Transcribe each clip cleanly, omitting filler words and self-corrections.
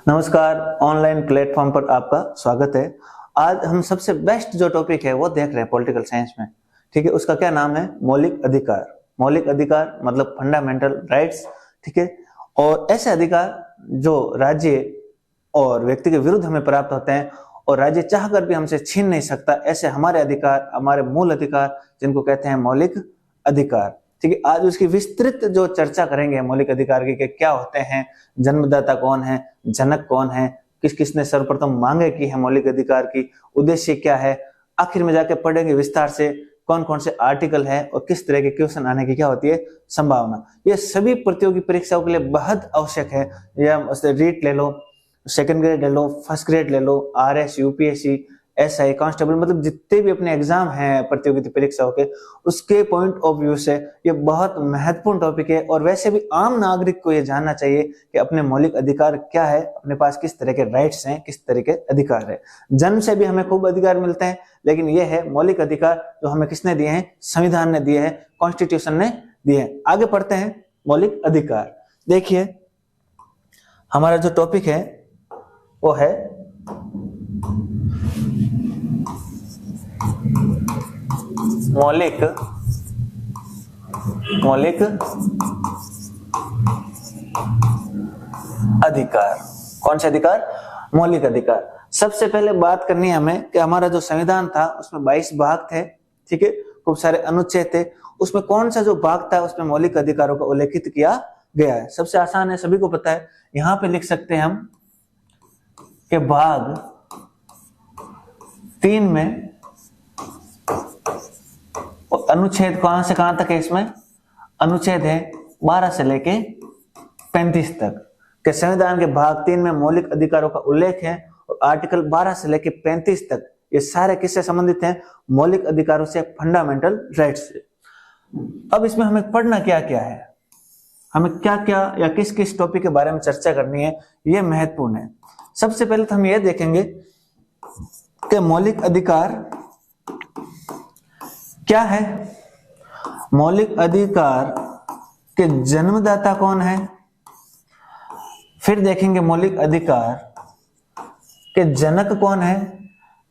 नमस्कार, online platform पर आपका स्वागत है। आज हम सबसे बेस्ट जो टॉपिक है वो देख रहे हैं पॉलिटिकल साइंस में। ठीक है, उसका क्या नाम है? मौलिक अधिकार। मौलिक अधिकार मतलब फंडामेंटल राइट्स। ठीक है, और ऐसे अधिकार जो राज्य और व्यक्ति के विरुद्ध हमें प्राप्त होते हैं और राज्य चाहकर भी हमसे छीन नहीं सकता, ऐसे हमारे अधिकार, हमारे मूल अधिकार, जिनको कहते हैं मौलिक अधिकार। ठीक है, आज उसकी विस्तृत जो चर्चा करेंगे मौलिक अधिकार की, कि क्या होते हैं, जन्मदाता कौन है, जनक कौन है, किस किसने सर्वप्रथम मांगे की है मौलिक अधिकार की, उद्देश्य क्या है, आखिर में जाके पढ़ेंगे विस्तार से कौन कौन से आर्टिकल है और किस तरह के क्वेश्चन आने की क्या होती है संभावना। ये सभी प्रतियोगी परीक्षाओं के लिए बहुत आवश्यक है। या रीट ले लो, सेकंड ग्रेड ले लो, फर्स्ट ग्रेड ले लो, आरएस, यूपीएससी, एसआई, कांस्टेबल, मतलब जितने भी अपने एग्जाम हैं प्रतियोगिता परीक्षाओं के, उसके पॉइंट ऑफ व्यू से ये बहुत महत्वपूर्ण टॉपिक है। और वैसे भी आम नागरिक को ये जानना चाहिए कि अपने मौलिक अधिकार क्या है, अपने पास किस तरह के राइट्स हैं, किस तरह के अधिकार है। जन्म से भी हमें खूब अधिकार मिलते हैं, लेकिन ये है मौलिक अधिकार जो हमें किसने दिए हैं? संविधान ने दिए हैं, कॉन्स्टिट्यूशन ने दिए हैं। आगे पढ़ते हैं मौलिक अधिकार। देखिए, हमारा जो टॉपिक है वो है मौलिक अधिकार। कौन से अधिकार? मौलिक अधिकार। सबसे पहले बात करनी है हमें कि हमारा जो संविधान था उसमें 22 भाग थे। ठीक है, खूब सारे अनुच्छेद थे। उसमें कौन सा जो भाग था उसमें मौलिक अधिकारों को उल्लेखित किया गया है? सबसे आसान है, सभी को पता है। यहां पे लिख सकते हैं हम कि भाग 3 में अनुच्छेद कहां से कहां तक है? इसमें अनुच्छेद है 12 से लेके 35 तक के संविधान के भाग 3 में मौलिक अधिकारों का उल्लेख है। और आर्टिकल 12 से लेके 35 तक ये सारे किससे संबंधित हैं? मौलिक अधिकारों से, फंडामेंटल राइट्स से। अब इसमें हमें पढ़ना क्या क्या है, हमें क्या क्या या किस किस टॉपिक के बारे में चर्चा करनी है, ये महत्वपूर्ण है। सबसे पहले तो हम ये देखेंगे कि मौलिक अधिकार क्या है, मौलिक अधिकार के जन्मदाता कौन है, फिर देखेंगे मौलिक अधिकार के जनक कौन है,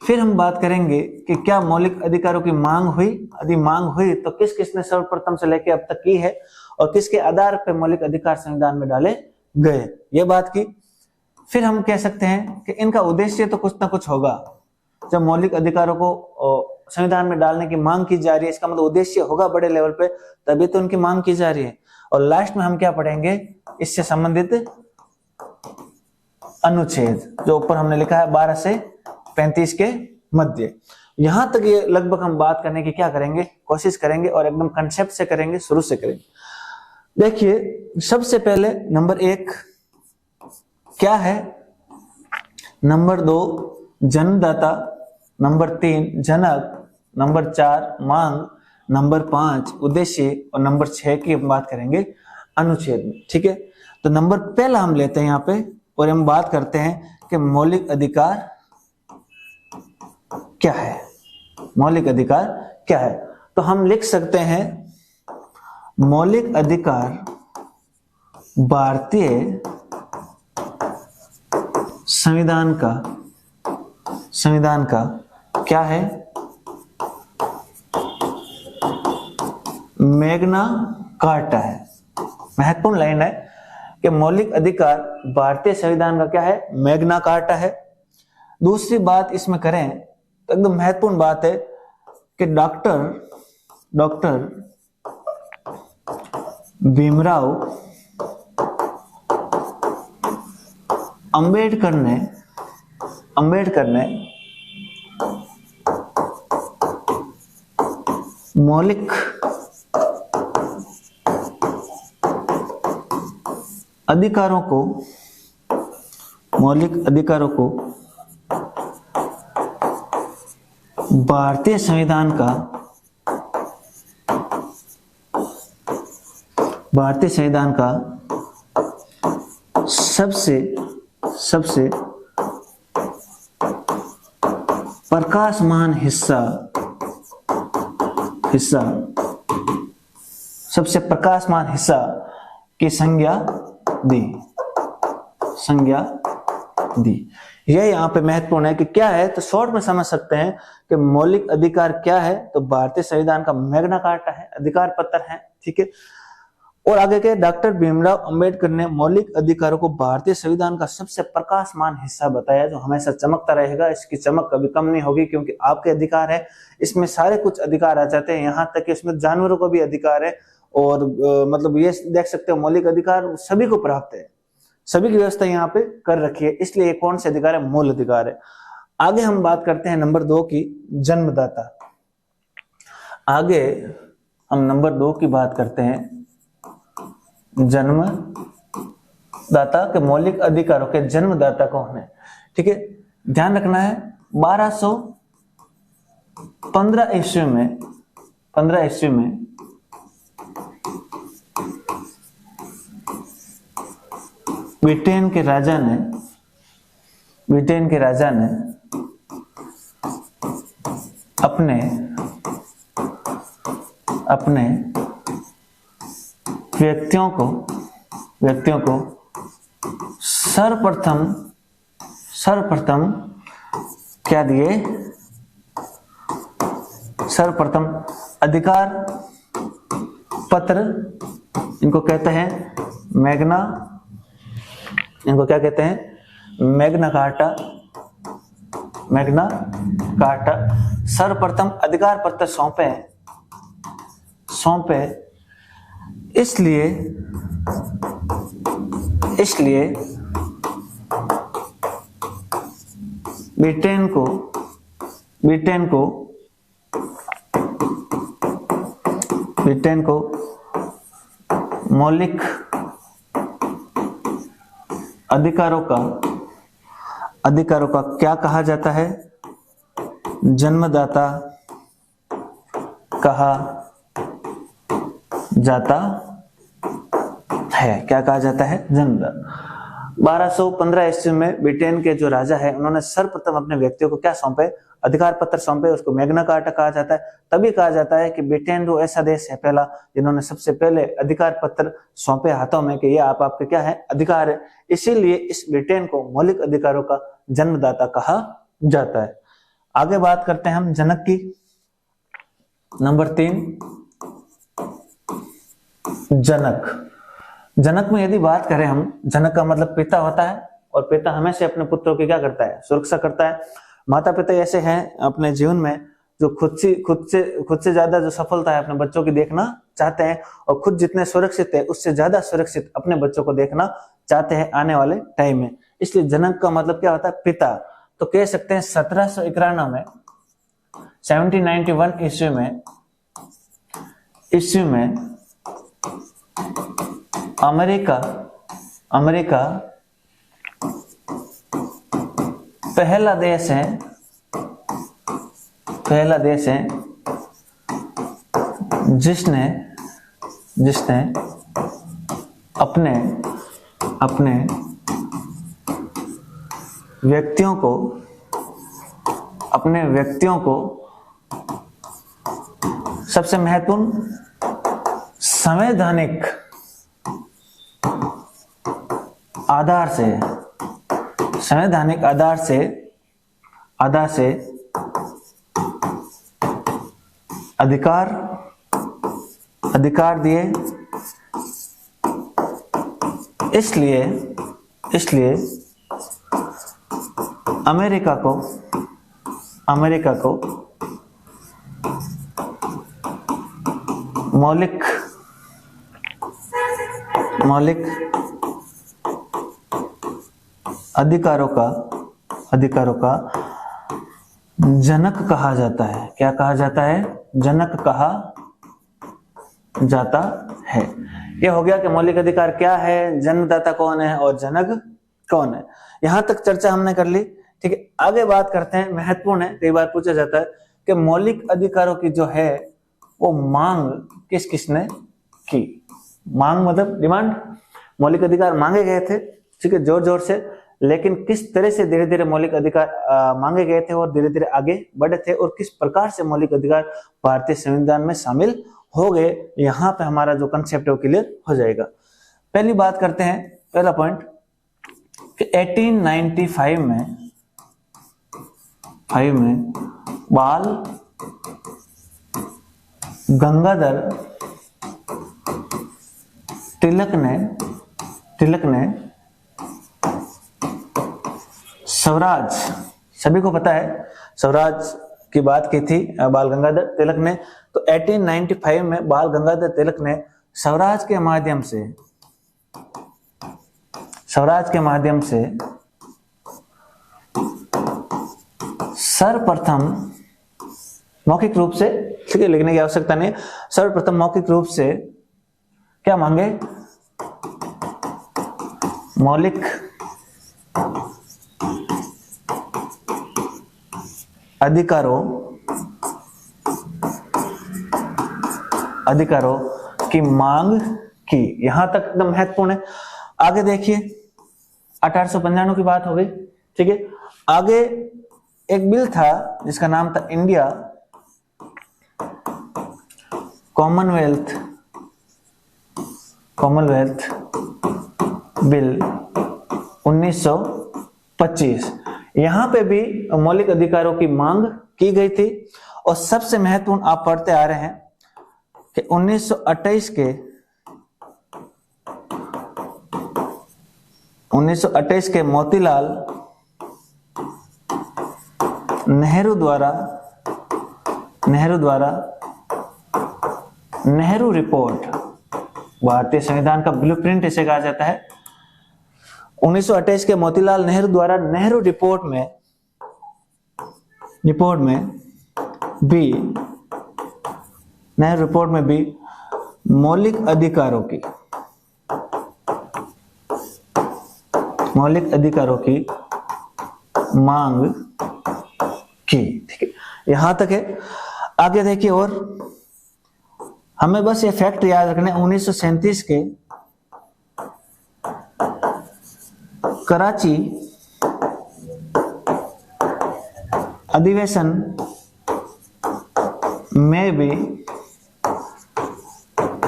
फिर हम बात करेंगे कि क्या मौलिक अधिकारों की मांग हुई, यदि मांग हुई तो किस किसने सर्वप्रथम से लेकर अब तक की है और किसके आधार पर मौलिक अधिकार संविधान में डाले गए, ये बात की। फिर हम कह सकते हैं कि इनका उद्देश्य तो कुछ ना कुछ होगा। जब मौलिक अधिकारों को संविधान में डालने की मांग की जा रही है, इसका मतलब उद्देश्य होगा बड़े लेवल पे, तभी तो उनकी मांग की जा रही है। और लास्ट में हम क्या पढ़ेंगे? इससे संबंधित अनुच्छेद जो ऊपर हमने लिखा है 12 से 35 के मध्य। यहां तक ये लगभग हम बात करने की क्या करेंगे, कोशिश करेंगे, और एकदम कंसेप्ट से करेंगे, शुरू से करेंगे। देखिए, सबसे पहले नंबर 1 क्या है, नंबर 2 जन्मदाता, नंबर 3 जनक, नंबर 4 मांग, नंबर 5 उद्देश्य, और नंबर 6 की हम बात करेंगे अनुच्छेद में। ठीक है, तो नंबर पहला हम लेते हैं यहाँ पे और हम बात करते हैं कि मौलिक अधिकार क्या है। मौलिक अधिकार क्या है? तो हम लिख सकते हैं मौलिक अधिकार भारतीय संविधान का क्या है? मैग्ना कार्टा है। महत्वपूर्ण लाइन है कि मौलिक अधिकार भारतीय संविधान का क्या है? मैग्ना कार्टा है। दूसरी बात इसमें करें तो एकदम महत्वपूर्ण बात है कि डॉक्टर भीमराव अंबेडकर ने मौलिक अधिकारों को भारतीय संविधान का सबसे प्रकाशमान हिस्सा सबसे प्रकाशमान हिस्सा की संज्ञा दी। यह यहाँ पे महत्वपूर्ण है कि क्या है, तो शॉर्ट में समझ सकते हैं कि मौलिक अधिकार क्या है, तो भारतीय संविधान का मैग्ना कार्टा है, अधिकार पत्र है, ठीक है। और आगे के डॉक्टर भीमराव अंबेडकर ने मौलिक अधिकारों को भारतीय संविधान का सबसे प्रकाशमान हिस्सा बताया, जो हमेशा चमकता रहेगा, इसकी चमक कभी कम नहीं होगी, क्योंकि आपके अधिकार है, इसमें सारे कुछ अधिकार आ जाते हैं, यहाँ तक कि इसमें जानवरों को भी अधिकार है। और मतलब ये देख सकते हो मौलिक अधिकार सभी को प्राप्त है, सभी की व्यवस्था यहाँ पे कर रखी है, इसलिए ये कौन से अधिकार है, मूल अधिकार है। आगे हम बात करते हैं नंबर 2 की, जन्मदाता। आगे हम नंबर 2 की बात करते हैं, जन्मदाता के मौलिक अधिकारों के जन्मदाता कौन है, ठीक है। ध्यान रखना है 1215 ईस्वी में, 15 ईस्वी में ब्रिटेन के राजा ने अपने व्यक्तियों को सर्वप्रथम क्या दिए, सर्वप्रथम अधिकार पत्र, इनको कहते हैं मैग्ना, इनको क्या कहते हैं, मैग्ना कार्टा। सर्वप्रथम अधिकार पत्र सौंपे, इसलिए ब्रिटेन को मौलिक अधिकारों का क्या कहा जाता है, जन्मदाता कहा जाता है। क्या कहा जाता है, जन्मदाता। 1215 ईस्वी में ब्रिटेन के जो राजा है, उन्होंने सर्वप्रथम अपने व्यक्तियों को क्या सौंपे, अधिकार पत्र सौंपे, उसको मैग्ना कार्टा कहा जाता है। तभी कहा जाता है कि ब्रिटेन जो ऐसा देश है पहला जिन्होंने सबसे पहले अधिकार पत्र सौंपे हाथों में, कि ये आपके क्या है, अधिकार है, इसीलिए इस ब्रिटेन को मौलिक अधिकारों का जन्मदाता कहा जाता है। आगे बात करते हैं हम जनक की, नंबर 3, जनक में यदि बात करें हम, जनक का मतलब पिता होता है, और पिता हमेशा अपने पुत्रों की क्या करता है, सुरक्षा करता है। माता पिता ऐसे हैं अपने जीवन में जो खुद से ज्यादा जो सफलता है अपने बच्चों की देखना चाहते हैं, और खुद जितने सुरक्षित है उससे ज्यादा सुरक्षित अपने बच्चों को देखना चाहते हैं आने वाले टाइम में। इसलिए जनक का मतलब क्या होता है, पिता। तो कह सकते हैं 1791 में 1791 ईस्वी में अमेरिका पहला देश है जिसने अपने व्यक्तियों को सबसे महत्वपूर्ण संवैधानिक आधार से अधिकार दिए। इसलिए अमेरिका को मौलिक अधिकारों का जनक कहा जाता है। क्या कहा जाता है, जनक कहा जाता है। यह हो गया कि मौलिक अधिकार क्या है, जन्मदाता कौन है और जनक कौन है। यहां तक चर्चा हमने कर ली, ठीक है। आगे बात करते हैं, महत्वपूर्ण है, कई बार पूछा जाता है कि मौलिक अधिकारों की जो है वो मांग किसने की। मांग मतलब डिमांड, मौलिक अधिकार मांगे गए थे, ठीक है, जोर जोर से, लेकिन किस तरह से धीरे धीरे मौलिक अधिकार मांगे गए थे और धीरे धीरे आगे बढ़े थे, और किस प्रकार से मौलिक अधिकार भारतीय संविधान में शामिल हो गए, यहाँ पे हमारा जो कंसेप्ट है वो क्लियर हो जाएगा। पहली बात करते हैं, पहला पॉइंट कि 1895 में बाल गंगाधर तिलक ने स्वराज, सभी को पता है स्वराज की बात की थी बाल गंगाधर तिलक ने। तो 1895 में बाल गंगाधर तिलक ने स्वराज के माध्यम से सर्वप्रथम मौखिक रूप से, ठीक है, लिखने की आवश्यकता नहीं, सर्वप्रथम मौखिक रूप से क्या मांगे? मौलिक अधिकारों की मांग की। यहां तक एकदम महत्वपूर्ण है। आगे देखिए 1895 की बात हो गई, ठीक है। आगे एक बिल था जिसका नाम था इंडिया कॉमनवेल्थ बिल 1925। यहां पे भी मौलिक अधिकारों की मांग की गई थी। और सबसे महत्वपूर्ण आप पढ़ते आ रहे हैं कि 1928 के मोतीलाल नेहरू द्वारा नेहरू रिपोर्ट, भारतीय संविधान का ब्लूप्रिंट इसे कहा जाता है। 1928 के मोतीलाल नेहरू द्वारा नेहरू रिपोर्ट में भी मौलिक अधिकारों की मांग की, ठीक है। यहां तक है। आगे देखिए, और हमें बस ये फैक्ट याद रखना है, 1937 के कराची अधिवेशन में भी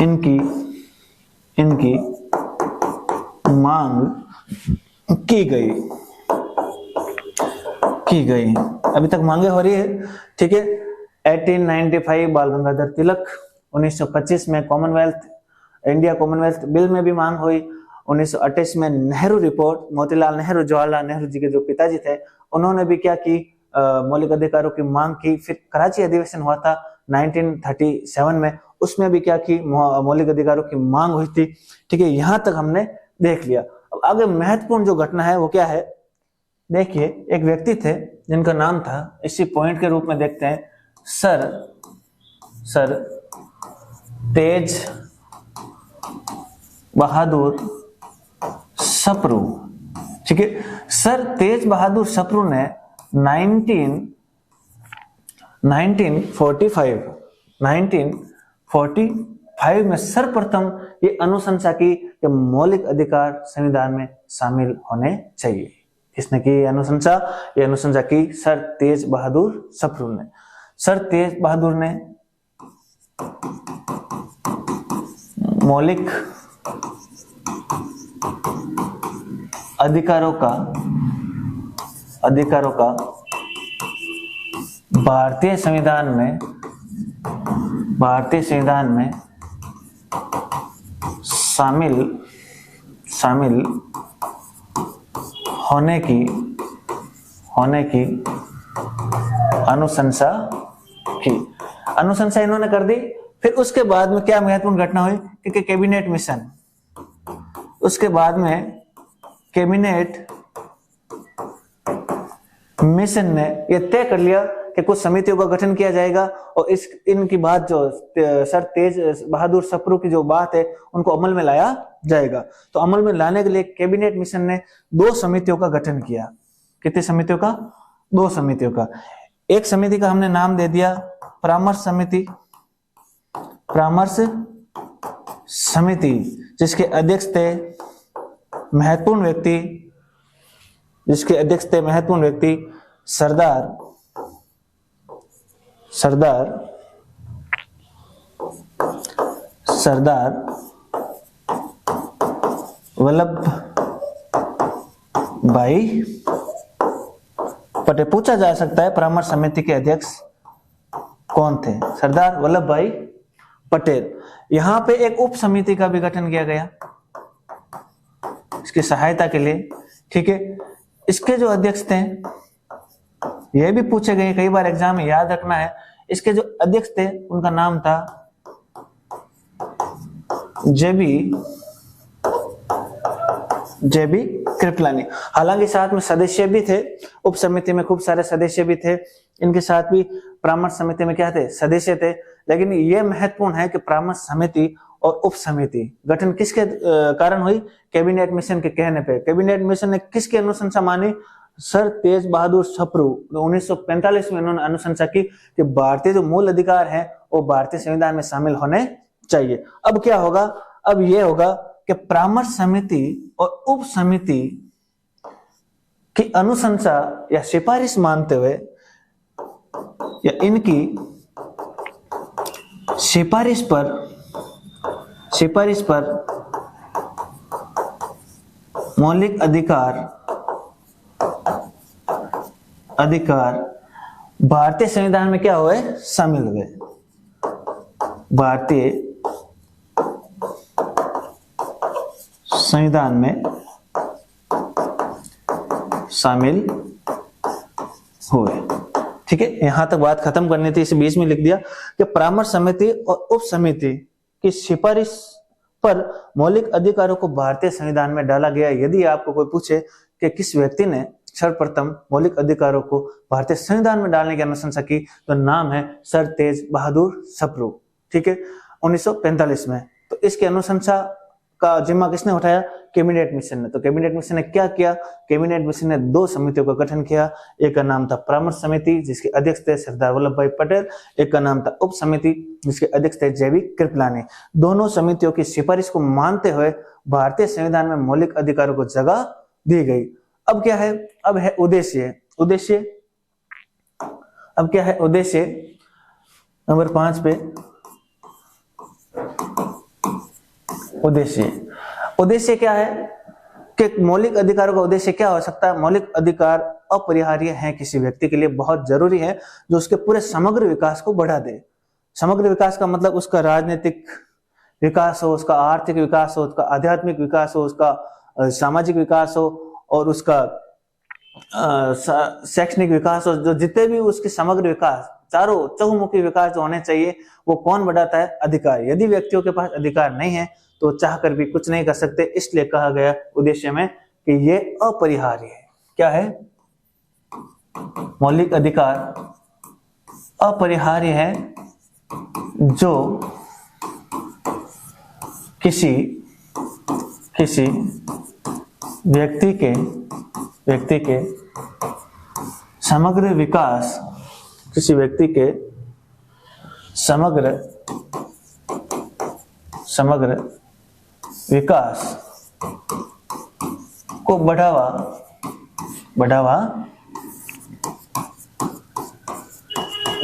इनकी मांग की गई। अभी तक मांगे हो रही है, ठीक है। 1895 बाल गंगाधर तिलक, 1925 में इंडिया कॉमनवेल्थ बिल में भी मांग हुई। 1928 में नेहरू रिपोर्ट, मोतीलाल नेहरू, जवाहरलाल नेहरू जी के जो पिताजी थे, उन्होंने भी क्या की, मौलिक अधिकारों की मांग की। फिर कराची अधिवेशन हुआ था 1937 में, उसमें भी क्या की, मौलिक अधिकारों की मांग हुई थी, ठीक है। यहां तक हमने देख लिया। अब आगे महत्वपूर्ण जो घटना है वो क्या है, देखिए। एक व्यक्ति थे जिनका नाम था, इसी पॉइंट के रूप में देखते हैं, सर तेज बहादुर सप्रू, ठीक है। सर तेज बहादुर सप्रू ने 1945 में सर्वप्रथम ये अनुशंसा की कि मौलिक अधिकार संविधान में शामिल होने चाहिए। किसने की ये अनुशंसा? ये अनुशंसा की सर तेज बहादुर सप्रू ने। सर तेज बहादुर ने मौलिक अधिकारों का भारतीय संविधान में शामिल होने की अनुशंसा की। अनुशंसा इन्होंने कर दी। फिर उसके बाद में क्या महत्वपूर्ण घटना हुई, क्योंकि कैबिनेट मिशन, उसके बाद में कैबिनेट मिशन ने यह तय कर लिया कि कुछ समितियों का गठन किया जाएगा और इनकी बात, जो सर तेज बहादुर सप्रू की जो बात है, उनको अमल में लाया जाएगा। तो अमल में लाने के लिए कैबिनेट मिशन ने 2 समितियों का गठन किया। कितनी समितियों का? 2 समितियों का। एक समिति का हमने नाम दे दिया परामर्श समिति, जिसके अध्यक्ष थे महत्वपूर्ण व्यक्ति सरदार भाई पटेल। पूछा जा सकता है परामर्श समिति के अध्यक्ष कौन थे? सरदार वल्लभ भाई पटेल। यहां पे एक उप समिति का भी गठन किया गया इसकी सहायता के लिए, ठीक है। इसके जो अध्यक्ष थे, ये भी पूछे गए कई बार एग्जाम में, याद रखना है। इसके जो अध्यक्ष थे उनका नाम था जेबी कृपलानी। हालांकि साथ में सदस्य भी थे, उप समिति में खूब सारे सदस्य भी थे, इनके साथ भी परामर्श समिति में क्या थे? सदस्य थे। लेकिन यह महत्वपूर्ण है कि परामर्श समिति और उप समिति गठन किसके कारण हुई? कैबिनेट मिशन के कहने पे। कैबिनेट मिशन ने किसकी अनुशंसा मानी? सर तेज बहादुर सप्रू। 1945 में उन्होंने अनुशंसा की कि भारतीय जो मूल अधिकार है वो भारतीय संविधान में शामिल होने चाहिए। अब क्या होगा? अब यह होगा कि परामर्श समिति और उप समिति की अनुशंसा या सिफारिश मानते हुए या इनकी सिफारिश पर मौलिक अधिकार भारतीय संविधान में क्या हुए? शामिल हुए। भारतीय संविधान में शामिल हुए, ठीक है। यहां तक बात खत्म करनी थी, इस बीच में लिख दिया कि परामर्श समिति और उप समिति की सिफारिश पर मौलिक अधिकारों को भारतीय संविधान में डाला गया। यदि आपको कोई पूछे कि किस व्यक्ति ने सर्वप्रथम मौलिक अधिकारों को भारतीय संविधान में डालने की अनुशंसा की, तो नाम है सर तेज बहादुर सप्रू, ठीक है, 1945 में। तो इसकी अनुशंसा का जिम्मा किसने उठाया? कैबिनेट मिशन ने। तो कैबिनेट मिशन ने क्या किया? कैबिनेट मिशन ने दो समितियों का गठन किया। एक का नाम था परामर्श समिति जिसके अध्यक्ष थे सरदार वल्लभ भाई पटेल, एक का नाम था उप समिति जिसके अध्यक्ष थे जेबी कृपलानी। दोनों समितियों की सिफारिश को मानते हुए भारतीय संविधान में मौलिक अधिकारों को जगह दी गई। अब क्या है? अब है उद्देश्य। अब क्या है उद्देश्य? नंबर 5 पे उद्देश्य क्या है कि मौलिक अधिकारों का उद्देश्य क्या हो सकता है? मौलिक अधिकार अपरिहार्य हैं किसी व्यक्ति के लिए, बहुत जरूरी है, जो उसके पूरे समग्र विकास को बढ़ा दे। समग्र विकास का मतलब उसका राजनीतिक विकास हो, उसका आर्थिक विकास हो, उसका आध्यात्मिक विकास हो, उसका सामाजिक विकास हो और उसका शैक्षणिक विकास हो। जो जितने भी उसके समग्र विकास, चारों चहुमुखी विकास जो होने चाहिए, वो कौन बढ़ाता है? अधिकार। यदि व्यक्तियों के पास अधिकार नहीं है तो चाहकर भी कुछ नहीं कर सकते। इसलिए कहा गया उद्देश्य में कि ये अपरिहार्य है। क्या है? मौलिक अधिकार अपरिहार्य है जो किसी व्यक्ति के समग्र विकास, किसी व्यक्ति के समग्र विकास को बढ़ावा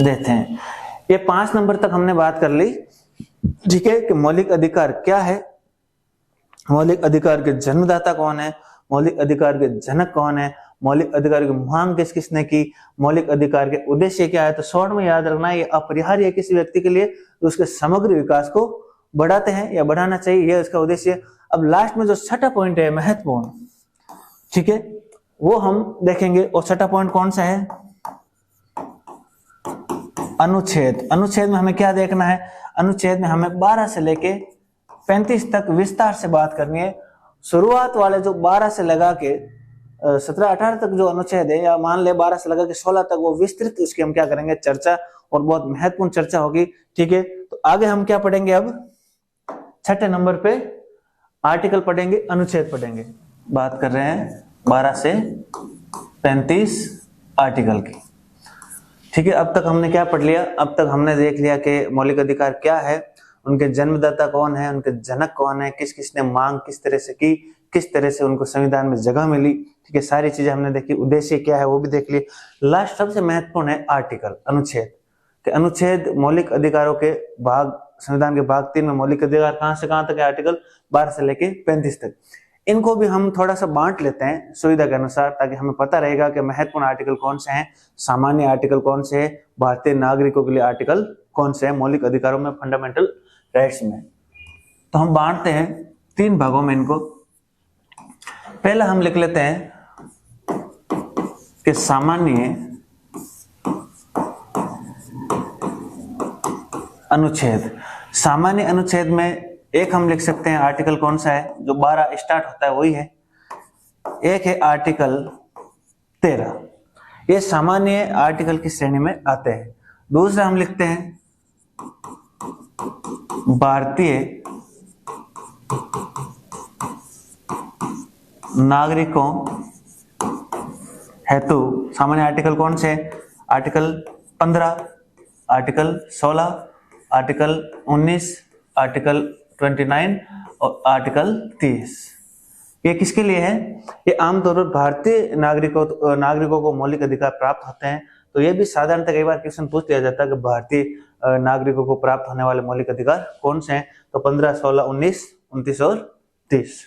देते हैं। ये 5 नंबर तक हमने बात कर ली, ठीक है, कि मौलिक अधिकार क्या है, मौलिक अधिकार के जन्मदाता कौन है, मौलिक अधिकार के जनक कौन है, मौलिक अधिकार की मांग किस किसने की, मौलिक अधिकार के उद्देश्य क्या है। तो शॉर्ट में याद रखना है, ये अपरिहार्य है किसी व्यक्ति के लिए तो उसके समग्र विकास को बढ़ाते हैं या बढ़ाना चाहिए, यह इसका उद्देश्य। अब लास्ट में जो छठा पॉइंट है महत्वपूर्ण, ठीक है, वो हम देखेंगे। और छठा पॉइंट कौन सा है? अनुच्छेद। अनुच्छेद में हमें क्या देखना है? अनुच्छेद में हमें 12 से लेके 35 तक विस्तार से बात करनी है। शुरुआत वाले जो 12 से लगा के 17-18 तक जो अनुच्छेद है, या मान ले 12 से लगा के 16 तक, वो विस्तृत उसकी हम क्या करेंगे? चर्चा, और बहुत महत्वपूर्ण चर्चा होगी, ठीक है। तो आगे हम क्या पढ़ेंगे? अब छठे नंबर पे आर्टिकल पढ़ेंगे, अनुच्छेद पढ़ेंगे। बात कर रहे हैं 12 से 35 आर्टिकल की, ठीक है। अब तक हमने क्या पढ़ लिया? अब तक हमने देख लिया कि मौलिक अधिकार क्या है, उनके जन्मदाता कौन है, उनके जनक कौन है, किस किसने मांग किस तरह से की, किस तरह से उनको संविधान में जगह मिली, ठीक है। सारी चीजें हमने देखी, उद्देश्य क्या है वो भी देख ली। लास्ट सबसे महत्वपूर्ण है आर्टिकल, अनुच्छेद। कि अनुच्छेद मौलिक अधिकारों के भाग, संविधान के भाग 3 में मौलिक अधिकार कहां से कहां तक है? आर्टिकल 12 से लेके 35 तक। इनको भी हम थोड़ा सा बांट लेते हैं सुविधा के अनुसार, ताकि हमें पता रहेगा कि महत्वपूर्ण आर्टिकल कौन से हैं, सामान्य आर्टिकल कौन से हैं, भारतीय नागरिकों के लिए आर्टिकल कौन से हैं मौलिक अधिकारों में, फंडामेंटल राइट्स में। तो हम बांटते हैं 3 भागों में इनको। पहला हम लिख लेते हैं कि सामान्य अनुच्छेद। सामान्य अनुच्छेद में एक हम लिख सकते हैं आर्टिकल कौन सा है, जो 12 स्टार्ट होता है वही है। एक है आर्टिकल 13, ये सामान्य आर्टिकल की श्रेणी में आते हैं। दूसरा हम लिखते हैं भारतीय नागरिकों हेतु सामान्य आर्टिकल कौन से? आर्टिकल 15, आर्टिकल 16, आर्टिकल 19, आर्टिकल 29 और आर्टिकल 30। ये किसके लिए है? ये आमतौर पर भारतीय नागरिकों को मौलिक अधिकार प्राप्त होते हैं। तो ये भी साधारणतः कई बार क्वेश्चन पूछ लिया जाता है कि भारतीय नागरिकों को प्राप्त होने वाले मौलिक अधिकार कौन से हैं? तो 15, 16, 19, 29 और 30।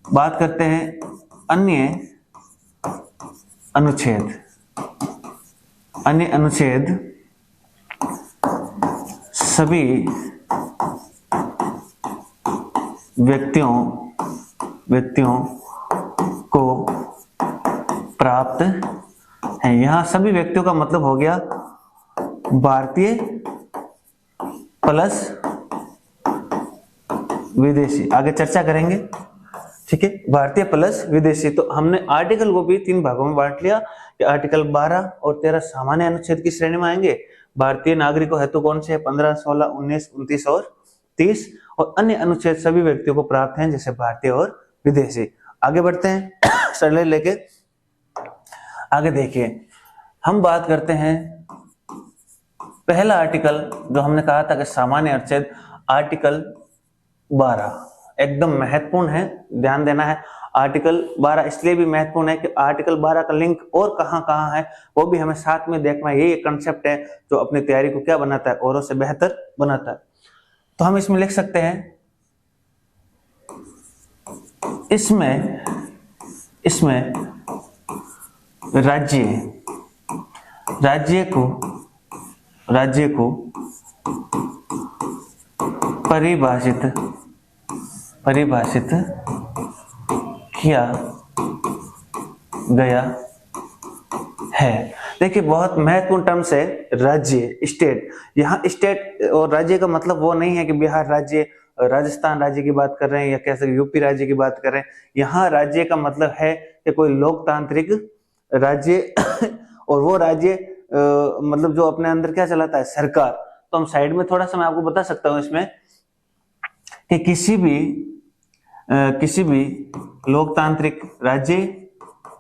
बात करते हैं अन्य अनुच्छेद। अन्य अनुच्छेद सभी व्यक्तियों को प्राप्त है। यहां सभी व्यक्तियों का मतलब हो गया भारतीय प्लस विदेशी। आगे चर्चा करेंगे, ठीक है। भारतीय प्लस विदेशी। तो हमने आर्टिकल को भी 3 भागों में बांट लिया कि आर्टिकल 12 और 13 सामान्य अनुच्छेद की श्रेणी में आएंगे। भारतीय नागरिकों हेतु कौन से? 15, 16, 19, 29 और 30। और अन्य अनुच्छेद सभी व्यक्तियों को प्राप्त हैं, जैसे भारतीय और विदेशी। आगे बढ़ते हैं सरले लेके। आगे देखिए, हम बात करते हैं पहला आर्टिकल जो हमने कहा था कि सामान्य अनुच्छेद, आर्टिकल 12 एकदम महत्वपूर्ण है, ध्यान देना है। आर्टिकल 12 इसलिए भी महत्वपूर्ण है कि आर्टिकल 12 का लिंक और कहां है वो भी हमें साथ में देखना है। ये कंसेप्ट है जो अपनी तैयारी को क्या बनाता है, औरों से बेहतर बनाता है। तो हम इसमें लिख सकते हैं, इसमें राज्य को परिभाषित किया गया है। देखिए, बहुत महत्वपूर्ण टर्म्स है राज्य, स्टेट। यहाँ स्टेट और राज्य का मतलब वो नहीं है कि बिहार राज्य, राजस्थान राज्य की बात कर रहे हैं या कैसे यूपी राज्य की बात कर रहे हैं। यहाँ राज्य का मतलब है कि कोई लोकतांत्रिक राज्य और वो राज्य मतलब जो अपने अंदर क्या चलाता है, सरकार। तो हम साइड में थोड़ा सा मैं आपको बता सकता हूँ इसमें कि किसी भी लोकतांत्रिक राज्य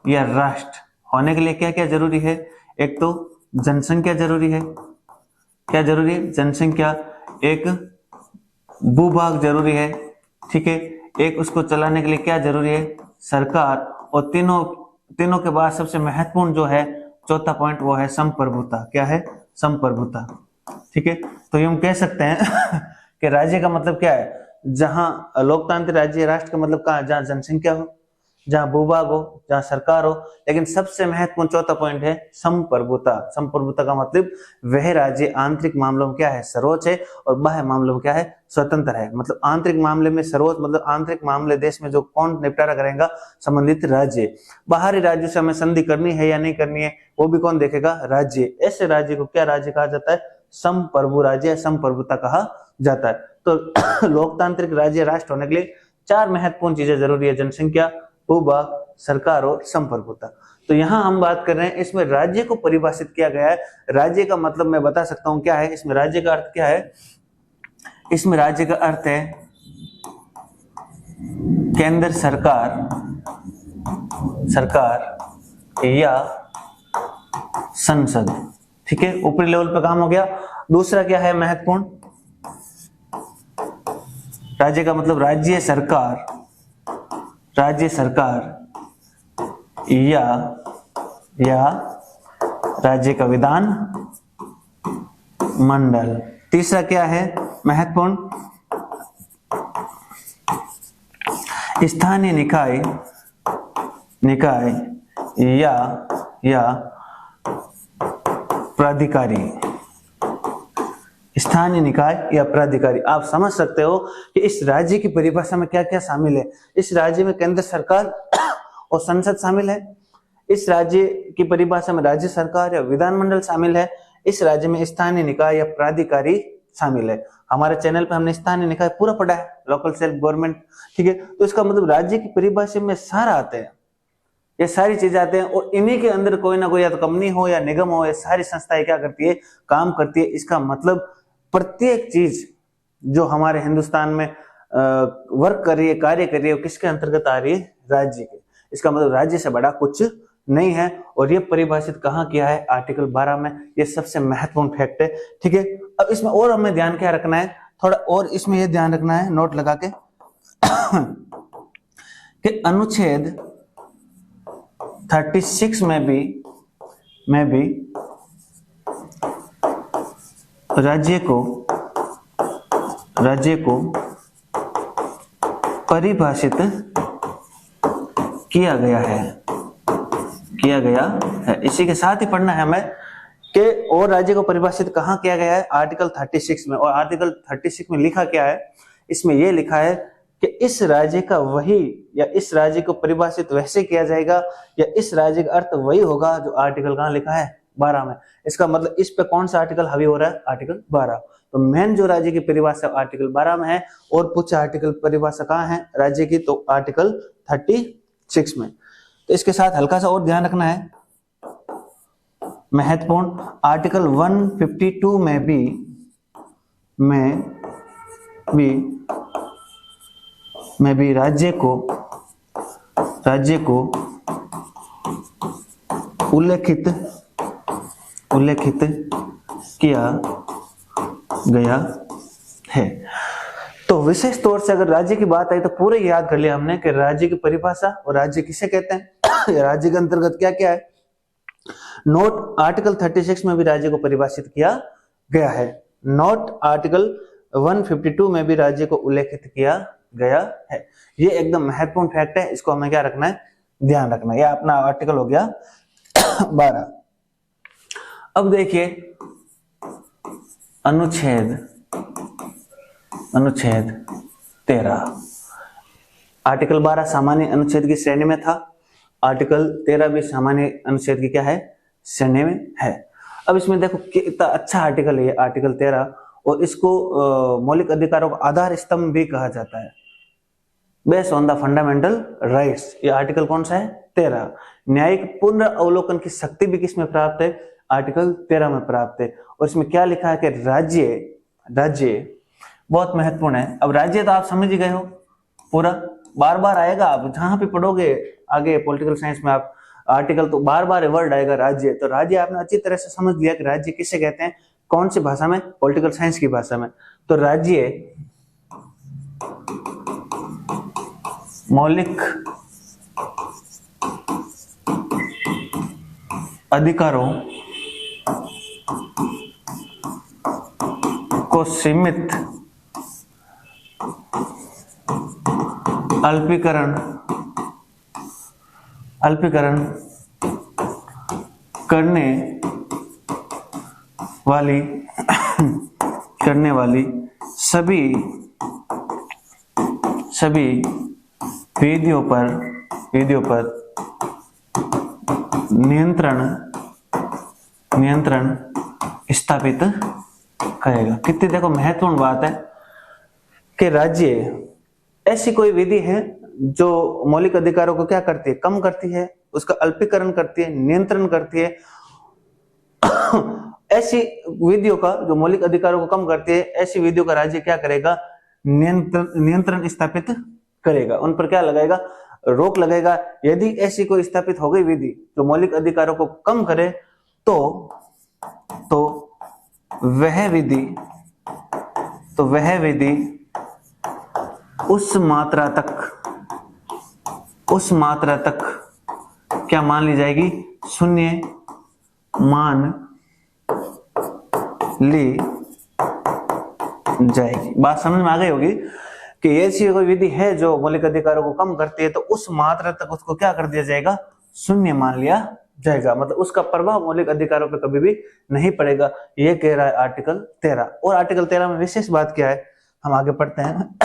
या राष्ट्र होने के लिए क्या क्या जरूरी है? एक तो जनसंख्या जरूरी है। क्या जरूरी है? जनसंख्या। एक भूभाग जरूरी है, ठीक है। एक उसको चलाने के लिए क्या जरूरी है? सरकार। और तीनों के बाद सबसे महत्वपूर्ण जो है चौथा पॉइंट, वो है संप्रभुता। क्या है? संप्रभुता, ठीक है। तो ये हम कह सकते हैं कि राज्य का मतलब क्या है? जहां लोकतांत्रिक राज्य, राष्ट्र का मतलब कहां? जहां जनसंख्या हो, जहां भूभाग हो, जहां सरकार हो। लेकिन सबसे महत्वपूर्ण चौथा पॉइंट है संप्रभुता। संप्रभुता का मतलब वह राज्य आंतरिक मामलों में क्या है? सर्वोच्च है, और बाह्य मामलों में क्या है? स्वतंत्र है। मतलब आंतरिक मामले में सर्वोच्च, मतलब आंतरिक मामले देश में जो कौन निपटारा करेगा? संबंधित राज्य। बाहरी राज्यों से हमें संधि करनी है या नहीं करनी है, वो भी कौन देखेगा? राज्य। ऐसे राज्य को क्या राज्य कहा जाता है? संप्रभु राज्य, संप्रभुता कहा जाता है। तो लोकतांत्रिक राज्य राष्ट्र होने के लिए 4 महत्वपूर्ण चीजें जरूरी है: जनसंख्या, भूभाग, सरकार और संप्रभुता। तो यहाँ हम बात कर रहे हैं, इसमें राज्य को परिभाषित किया गया है। राज्य का मतलब मैं बता सकता हूं क्या है इसमें। राज्य का अर्थ क्या है? इसमें राज्य का अर्थ है केंद्र सरकार या संसद, ठीक है। ऊपरी लेवल पे काम हो गया। दूसरा क्या है महत्वपूर्ण? राज्य का मतलब राज्य सरकार या राज्य का विधान मंडल। तीसरा क्या है महत्वपूर्ण? स्थानीय निकाय या प्राधिकारी, स्थानीय निकाय या प्राधिकारी। आप समझ सकते हो कि इस राज्य की परिभाषा में क्या क्या शामिल है। इस राज्य में केंद्र सरकार और संसद शामिल है। इस राज्य की परिभाषा में राज्य सरकार या विधानमंडल शामिल है। इस राज्य में स्थानीय निकाय या प्राधिकारी शामिल है। हमारे चैनल पे हमने स्थानीय निकाय पूरा पढ़ा है, लोकल सेल्फ गवर्नमेंट, ठीक है। तो इसका मतलब राज्य की परिभाषा में सारा आते हैं, ये सारी चीजें आते हैं, और इन्हीं के अंदर कोई ना कोई या तो कंपनी हो या निगम हो, ये सारी संस्थाएं क्या करती है, काम करती है। इसका मतलब प्रत्येक चीज जो हमारे हिंदुस्तान में वर्क कर रही है, कार्य कर रही है, किसके अंतर्गत आ रही है, राज्य के। इसका मतलब राज्य से बड़ा कुछ नहीं है। और ये परिभाषित कहाँ किया है, आर्टिकल 12 में। ये सबसे महत्वपूर्ण फैक्ट है, ठीक है। अब इसमें और हमें ध्यान क्या रखना है, थोड़ा और इसमें ये ध्यान रखना है, नोट लगा के कि अनुच्छेद 36 में भी राज्य को परिभाषित किया गया है। इसी के साथ ही पढ़ना है हमें कि और राज्य को परिभाषित कहाँ किया गया है, आर्टिकल 36 में। और आर्टिकल 36 में लिखा क्या है, इसमें यह लिखा है कि इस राज्य का वही या इस राज्य को परिभाषित वैसे किया जाएगा या इस राज्य का अर्थ वही होगा जो आर्टिकल कहाँ लिखा है, 12 में। इसका मतलब इस पे कौन सा आर्टिकल हावी हो रहा है, आर्टिकल 12। तो मेन जो राज्य की परिभाषा आर्टिकल 12 में है, और कुछ आर्टिकल परिभाषा कहाँ है राज्य की, तो आर्टिकल 36 में। तो इसके साथ हल्का सा और ध्यान रखना है, महत्वपूर्ण, आर्टिकल 152 में भी राज्य को उल्लेखित किया गया है। तो विशेष तौर से अगर राज्य की बात आई तो पूरे याद कर लिया हमने कि राज्य की परिभाषा और राज्य किसे कहते हैं, राज्य के अंतर्गत क्या क्या है। नोट आर्टिकल 36 में भी राज्य को परिभाषित किया गया है। नोट आर्टिकल 152 में भी राज्य को उल्लेखित किया गया है। ये एकदम महत्वपूर्ण फैक्ट है, इसको हमें क्या रखना है, ध्यान रखना है। ये अपना आर्टिकल हो गया 12। अब देखिए अनुच्छेद 13। आर्टिकल 12 सामान्य अनुच्छेद की श्रेणी में था, आर्टिकल 13 भी सामान्य अनुच्छेद की क्या है, श्रेणी में है। अब इसमें देखो कितना अच्छा आर्टिकल है ये आर्टिकल 13, और इसको मौलिक अधिकारों का आधार स्तंभ भी कहा जाता है, based on the fundamental rights. ये आर्टिकल कौन सा है, 13। न्यायिक पुनर्अवलोकन की शक्ति भी किसमें प्राप्त है, आर्टिकल 13 में प्राप्त है। और इसमें क्या लिखा है कि राज्य बहुत महत्वपूर्ण है। अब राज्य तो आप समझ ही गए हो, पूरा बार बार आएगा, आप जहां भी पढ़ोगे आगे पॉलिटिकल साइंस में आप आर्टिकल तो बार बार वर्ड आएगा राज्य। तो राज्य आपने अच्छी तरह से समझ लिया कि राज्य किसे कहते हैं, कौन सी भाषा में, पॉलिटिकल साइंस की भाषा में। तो राज्य मौलिक अधिकारों को सीमित, अल्पीकरण करने वाली सभी विधियों पर नियंत्रण स्थापित करेगा। कितनी देखो महत्वपूर्ण बात है कि राज्य ऐसी कोई विधि है जो मौलिक अधिकारों को क्या करती है, कम करती है, उसका अल्पीकरण करती है, नियंत्रण करती है। ऐसी विधियों का जो मौलिक अधिकारों को कम करती है, ऐसी विधियों का राज्य क्या करेगा, नियंत्रण स्थापित करेगा, उन पर क्या लगाएगा, रोक लगाएगा। यदि ऐसी कोई स्थापित हो गई विधि जो मौलिक अधिकारों को कम करे तो वह विधि उस मात्रा तक क्या मान ली जाएगी, शून्य मान ली जाएगी। बात समझ में आ गई होगी कि ऐसी कोई विधि है जो मौलिक अधिकारों को कम करती है, तो उस मात्रा तक उसको क्या कर दिया जाएगा, शून्य मान लिया जाएगा, मतलब उसका प्रभाव मौलिक अधिकारों पर कभी भी नहीं पड़ेगा। ये कह रहा है आर्टिकल 13। और आर्टिकल 13 में विशेष बात क्या है, हम आगे पढ़ते हैं।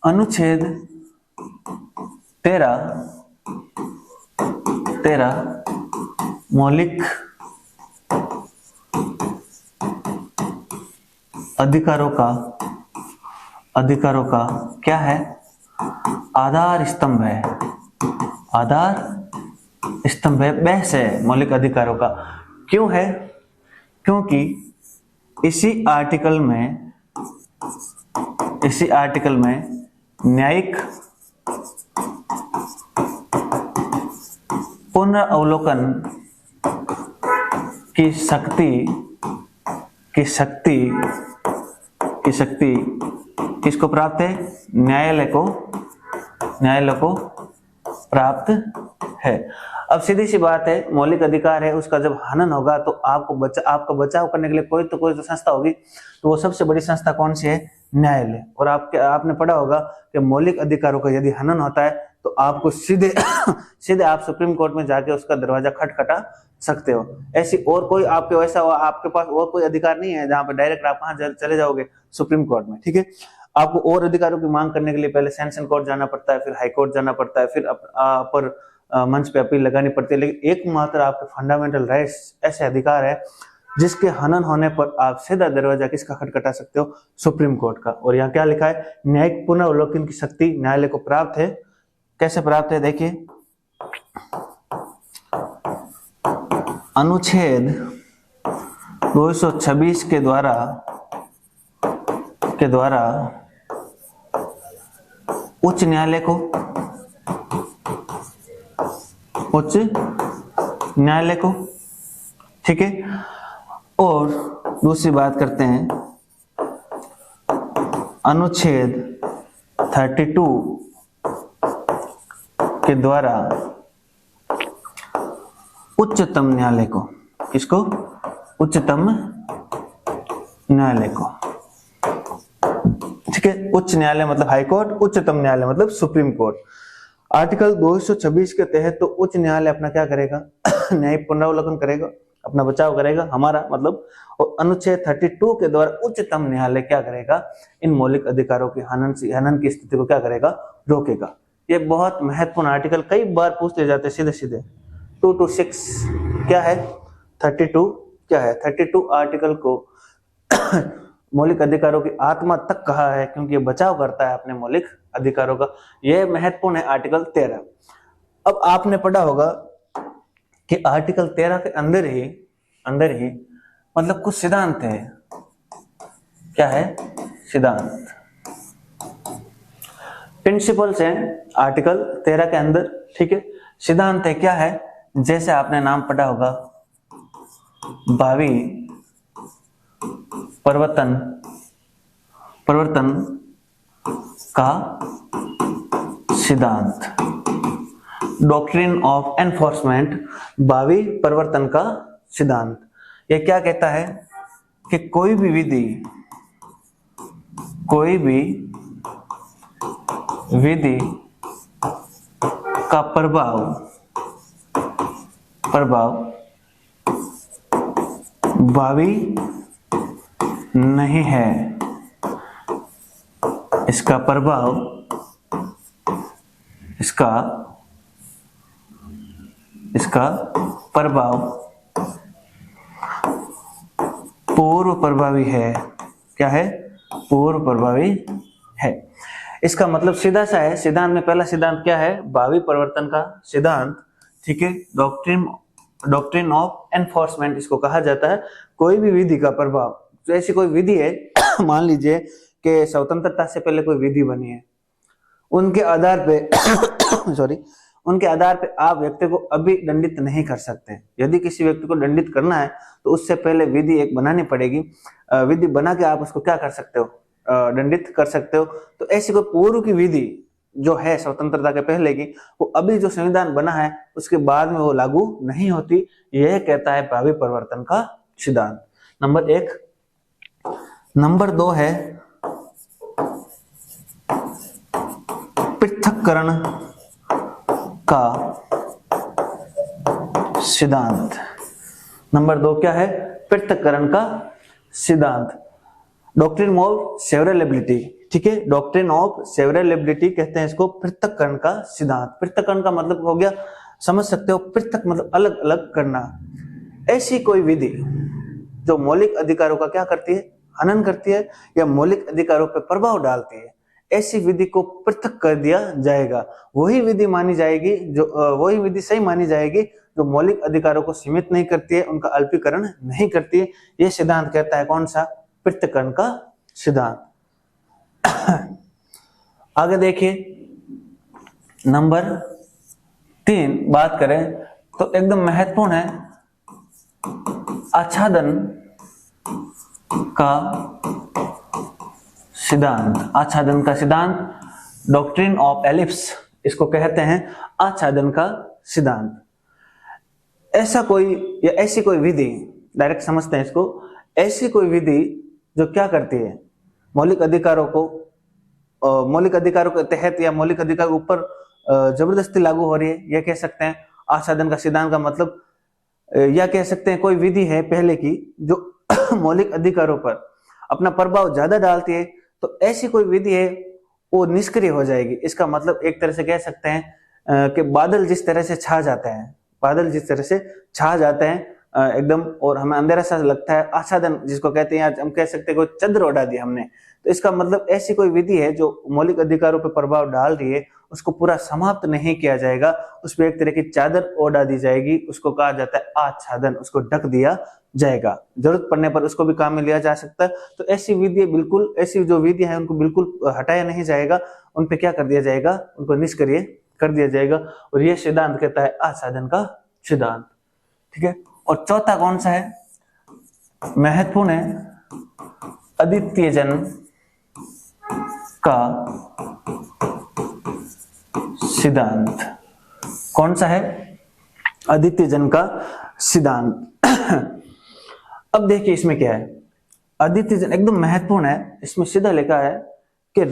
अनुच्छेद 13 मौलिक अधिकारों का क्या है, आधार स्तंभ है, आधार स्तंभ है, बेस है मौलिक अधिकारों का। क्यों है, क्योंकि इसी आर्टिकल में न्यायिक पुनरावलोकन की शक्ति किसको प्राप्त है, न्यायालय को प्राप्त है। अब सीधी सी बात है, मौलिक अधिकार है, उसका जब हनन होगा तो आपका बचाव करने के लिए कोई तो संस्था होगी, तो वो सबसे बड़ी संस्था कौन सी है, न्यायालय। और आपने पढ़ा होगा कि मौलिक अधिकारों का यदि हनन होता है तो आपको सीधे सीधे आप सुप्रीम कोर्ट में जाके उसका दरवाजा खटखटा सकते हो। ऐसी और कोई आपके पास और कोई अधिकार नहीं है जहां पर डायरेक्ट आप कहां चले जाओगे, सुप्रीम कोर्ट में, ठीक है। आपको और अधिकारों की मांग करने के लिए पहले सैंक्शन कोर्ट जाना पड़ता है, फिर हाई कोर्ट जाना पड़ता है, फिर अपर मंच पे अपील लगानी पड़ती है। लेकिन एकमात्र आपके फंडामेंटल राइट्स ऐसे अधिकार है जिसके हनन होने पर आप सीधा दरवाजा किसका खटखटा सकते हो, सुप्रीम कोर्ट का। और यहाँ क्या लिखा है, न्यायिक पुनरावलोकन की शक्ति न्यायालय को प्राप्त है। कैसे प्राप्त है, देखिए, अनुच्छेद 226 के द्वारा उच्च न्यायालय को, ठीक है। और दूसरी बात करते हैं, अनुच्छेद 32 के द्वारा उच्चतम न्यायालय को, किसको, उच्चतम न्यायालय को, ठीक है। उच्च न्यायालय मतलब हाई कोर्ट, उच्चतम न्यायालय मतलब सुप्रीम कोर्ट। आर्टिकल 226 के तहत तो उच्च न्यायालय अपना क्या करेगा, न्यायिक पुनरावलोकन करेगा, अपना बचाव करेगा, हमारा मतलब। और अनुच्छेद 32 के द्वारा उच्चतम न्यायालय क्या करेगा, इन मौलिक अधिकारों के हनन की स्थिति को क्या करेगा, रोकेगा। ये बहुत महत्वपूर्ण आर्टिकल, कई बार पूछ ले जाते सीधे 226 क्या है, 32 क्या है। 32 आर्टिकल को मौलिक अधिकारों की आत्मा तक कहा है, क्योंकि ये बचाव करता है अपने मौलिक अधिकारों का। यह महत्वपूर्ण है आर्टिकल 13। अब आपने पढ़ा होगा कि आर्टिकल 13 के अंदर ही मतलब कुछ सिद्धांत है। क्या है, सिद्धांत, प्रिंसिपल्स हैं आर्टिकल 13 के अंदर, ठीक है। सिद्धांत है, क्या है, जैसे आपने नाम पढ़ा होगा, भावी परिवर्तन का सिद्धांत, डॉक्ट्रिन ऑफ एनफोर्समेंट, भावी परिवर्तन का सिद्धांत। ये क्या कहता है कि कोई भी विधि का प्रभाव भावी नहीं है, इसका प्रभाव पूर्व प्रभावी है। क्या है, पूर्व प्रभावी है। इसका मतलब सीधा सा है, सिद्धांत में पहला सिद्धांत क्या है, भावी परिवर्तन का सिद्धांत, ठीक है। डॉक्ट्रिन ऑफ एनफोर्समेंट इसको कहा जाता है। कोई भी विधि का प्रभाव, तो ऐसी कोई विधि है मान लीजिए कि स्वतंत्रता से पहले कोई विधि बनी है, उनके आधार पे आप व्यक्ति को अभी दंडित नहीं कर सकते। यदि किसी व्यक्ति को दंडित करना है तो उससे पहले विधि एक बनानी पड़ेगी, विधि बना के आप उसको क्या कर सकते हो, दंडित कर सकते हो। तो ऐसी कोई पूर्व की विधि जो है स्वतंत्रता के पहले की, वो अभी जो संविधान बना है उसके बाद में वो लागू नहीं होती। यह कहता है भावी परिवर्तन का सिद्धांत, नंबर 1। नंबर 2 है पृथक्करण का सिद्धांत। नंबर 2 क्या है? पृथक्करण का सिद्धांत। डॉक्ट्रिन ऑफ सेवरलेबिलिटी, ठीक है, डॉक्ट्रिन ऑफ सेवरलेबिलिटी कहते हैं इसको, पृथक्करण का सिद्धांत। पृथक्करण का मतलब हो गया, समझ सकते हो, पृथक मतलब अलग अलग करना। ऐसी कोई विधि जो मौलिक अधिकारों का क्या करती है? हनन करती है या मौलिक अधिकारों पर प्रभाव डालती है, ऐसी विधि को पृथक कर दिया जाएगा। वही विधि मानी जाएगी जो वही विधि सही मानी जाएगी जो मौलिक अधिकारों को सीमित नहीं करती है, उनका अल्पीकरण नहीं करती है। यह सिद्धांत कहता है कौन सा? पृथक्करण का सिद्धांत। आगे देखिए, नंबर 3 बात करें तो एकदम महत्वपूर्ण है, आच्छादन का सिद्धांत। आच्छादन का सिद्धांत, डॉक्ट्रिन ऑफ एलिप्स, इसको कहते हैं आच्छादन का सिद्धांत। ऐसा कोई या ऐसी कोई विधि, डायरेक्ट समझते हैं इसको, ऐसी कोई विधि जो क्या करती है? मौलिक अधिकारों के तहत या मौलिक अधिकार ऊपर जबरदस्ती लागू हो रही है, यह कह सकते हैं आच्छादन का सिद्धांत का मतलब। या कह सकते हैं कोई विधि है पहले की जो मौलिक अधिकारों पर अपना प्रभाव ज्यादा डालती है, तो ऐसी कोई विधि है वो निष्क्रिय हो जाएगी। इसका मतलब एक तरह से कह सकते हैं कि बादल जिस तरह से छा जाते हैं, बादल जिस तरह से छा जाते हैं एकदम, और हमें अंधेरा सा लगता है, आच्छादन जिसको कहते हैं, हम कह सकते हैं कोई चादर ओढ़ा दी हमने, तो इसका मतलब ऐसी कोई विधि है जो मौलिक अधिकारों पर प्रभाव डाल रही है, उसको पूरा समाप्त नहीं किया जाएगा, उस पर एक तरह की चादर ओढ़ा दी जाएगी, उसको कहा जाता है आच्छादन, उसको ढक दिया जाएगा, जरूरत पड़ने पर उसको भी काम में लिया जा सकता है। तो ऐसी विधि बिल्कुल, ऐसी जो विधि है उनको बिल्कुल हटाया नहीं जाएगा, उन पे क्या कर दिया जाएगा? उनको निष्क्रिय कर दिया जाएगा। और यह सिद्धांत कहता है आच्छादन का सिद्धांत, ठीक है। और चौथा कौन सा है? महत्वपूर्ण है, अद्वितीय जन का सिद्धांत। कौन सा है? अद्वितीय जन का सिद्धांत। अब देखिए इसमें क्या है, अद्वितीय जन एकदम महत्वपूर्ण है। इसमें सीधा लिखा है कि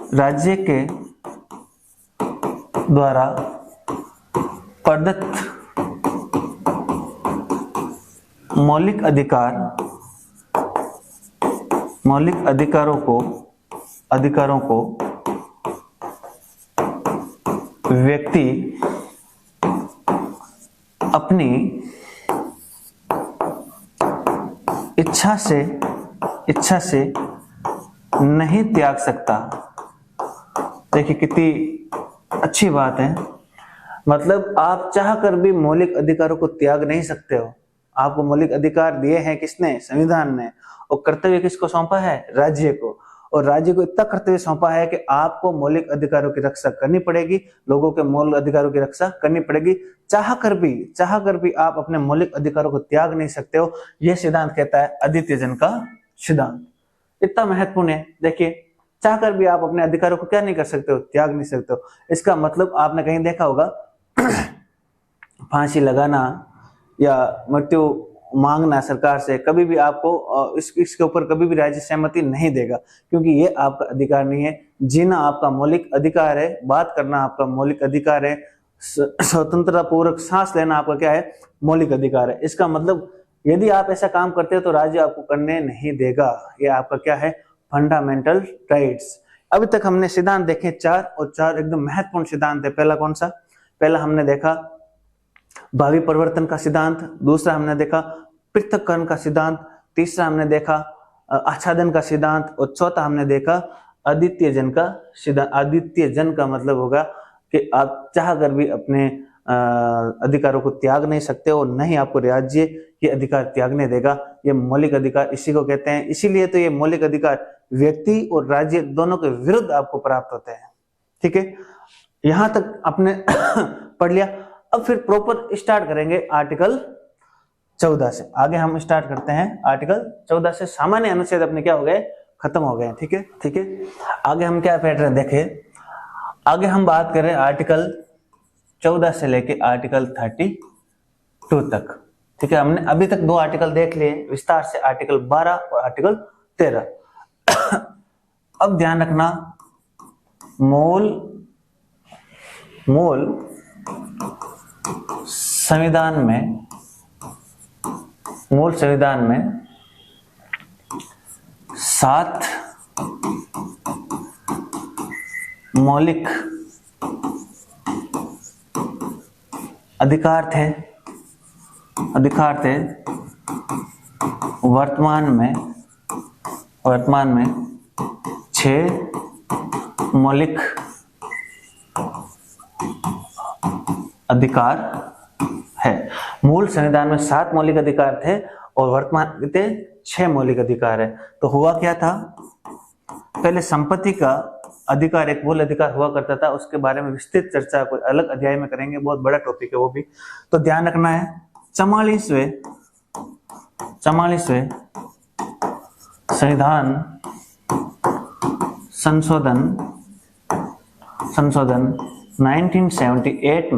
राज्य के द्वारा प्रदत्त मौलिक अधिकारों को व्यक्ति अपनी इच्छा से नहीं त्याग सकता। देखिए कितनी अच्छी बात है, मतलब आप चाह कर भी मौलिक अधिकारों को त्याग नहीं सकते हो। आपको मौलिक अधिकार दिए हैं किसने? संविधान ने। और कर्तव्य किसको सौंपा है? राज्य को। और राज्य को इतना कर्तव्य सौंपा है कि आपको मौलिक अधिकारों की रक्षा करनी पड़ेगी, लोगों के मौलिक अधिकारों की रक्षा करनी पड़ेगी। चाह कर भी आप अपने मौलिक अधिकारों को त्याग नहीं सकते हो। यह सिद्धांत कहता है अद्वितीय जन का सिद्धांत। इतना महत्वपूर्ण है। देखिए, चाहकर भी आप अपने अधिकारों को क्या नहीं कर सकते हो? त्याग नहीं सकते हो। इसका मतलब आपने कहीं देखा होगा फांसी लगाना या मृत्यु मांगना सरकार से, कभी भी आपको इसके ऊपर कभी भी राज्य सहमति नहीं देगा, क्योंकि ये आपका अधिकार नहीं है। जीना आपका मौलिक अधिकार है, बात करना आपका मौलिक अधिकार है, स्वतंत्रता पूर्वक सांस लेना आपका क्या है? मौलिक अधिकार है। इसका मतलब यदि आप ऐसा काम करते हो तो राज्य आपको करने नहीं देगा। ये आपका क्या है? Fundamental rights. अभी तक हमने सिद्धांत देखे 4, और 4 एकदम महत्वपूर्ण सिद्धांत है। पहला कौन सा? पहला हमने देखा भावी परिवर्तन का सिद्धांत, दूसरा हमने देखा पृथक्करण का सिद्धांत, तीसरा हमने देखा आच्छादन का सिद्धांत, और चौथा हमने देखा अद्वितीय जन का सिद्धांत। अद्वितीय जन का मतलब होगा कि आप चाह कर भी अपने अधिकारों को त्याग नहीं सकते हो, नहीं आपको राज्य ये अधिकार त्यागने देगा। ये मौलिक अधिकार इसी को कहते हैं। इसीलिए तो ये मौलिक अधिकार व्यक्ति और राज्य दोनों के विरुद्ध आपको प्राप्त होते हैं। ठीक है, यहां तक आपने पढ़ लिया। अब फिर प्रॉपर स्टार्ट करेंगे आर्टिकल 14 से। आगे हम स्टार्ट करते हैं आर्टिकल 14 से। सामान्य अनुच्छेद अपने क्या हो गए? खत्म हो गए। ठीक है, ठीक है। आगे हम क्या पढ़ रहे हैं? देखें, आगे हम बात करें आर्टिकल 14 से लेके आर्टिकल 32 तक। ठीक है, हमने अभी तक 2 आर्टिकल देख लिए विस्तार से, आर्टिकल 12 और आर्टिकल 13। अब ध्यान रखना, मूल संविधान में 7 मौलिक अधिकार थे। वर्तमान में 6 मौलिक अधिकार है। मूल संविधान में 7 मौलिक अधिकार थे और वर्तमान में 6 मौलिक अधिकार है। तो हुआ क्या था, पहले संपत्ति का अधिकार एक मूल अधिकार हुआ करता था, उसके बारे में विस्तृत चर्चा कोई अलग अध्याय में करेंगे, बहुत बड़ा टॉपिक है वो भी। तो ध्यान रखना है 44वें संविधान संशोधन 1978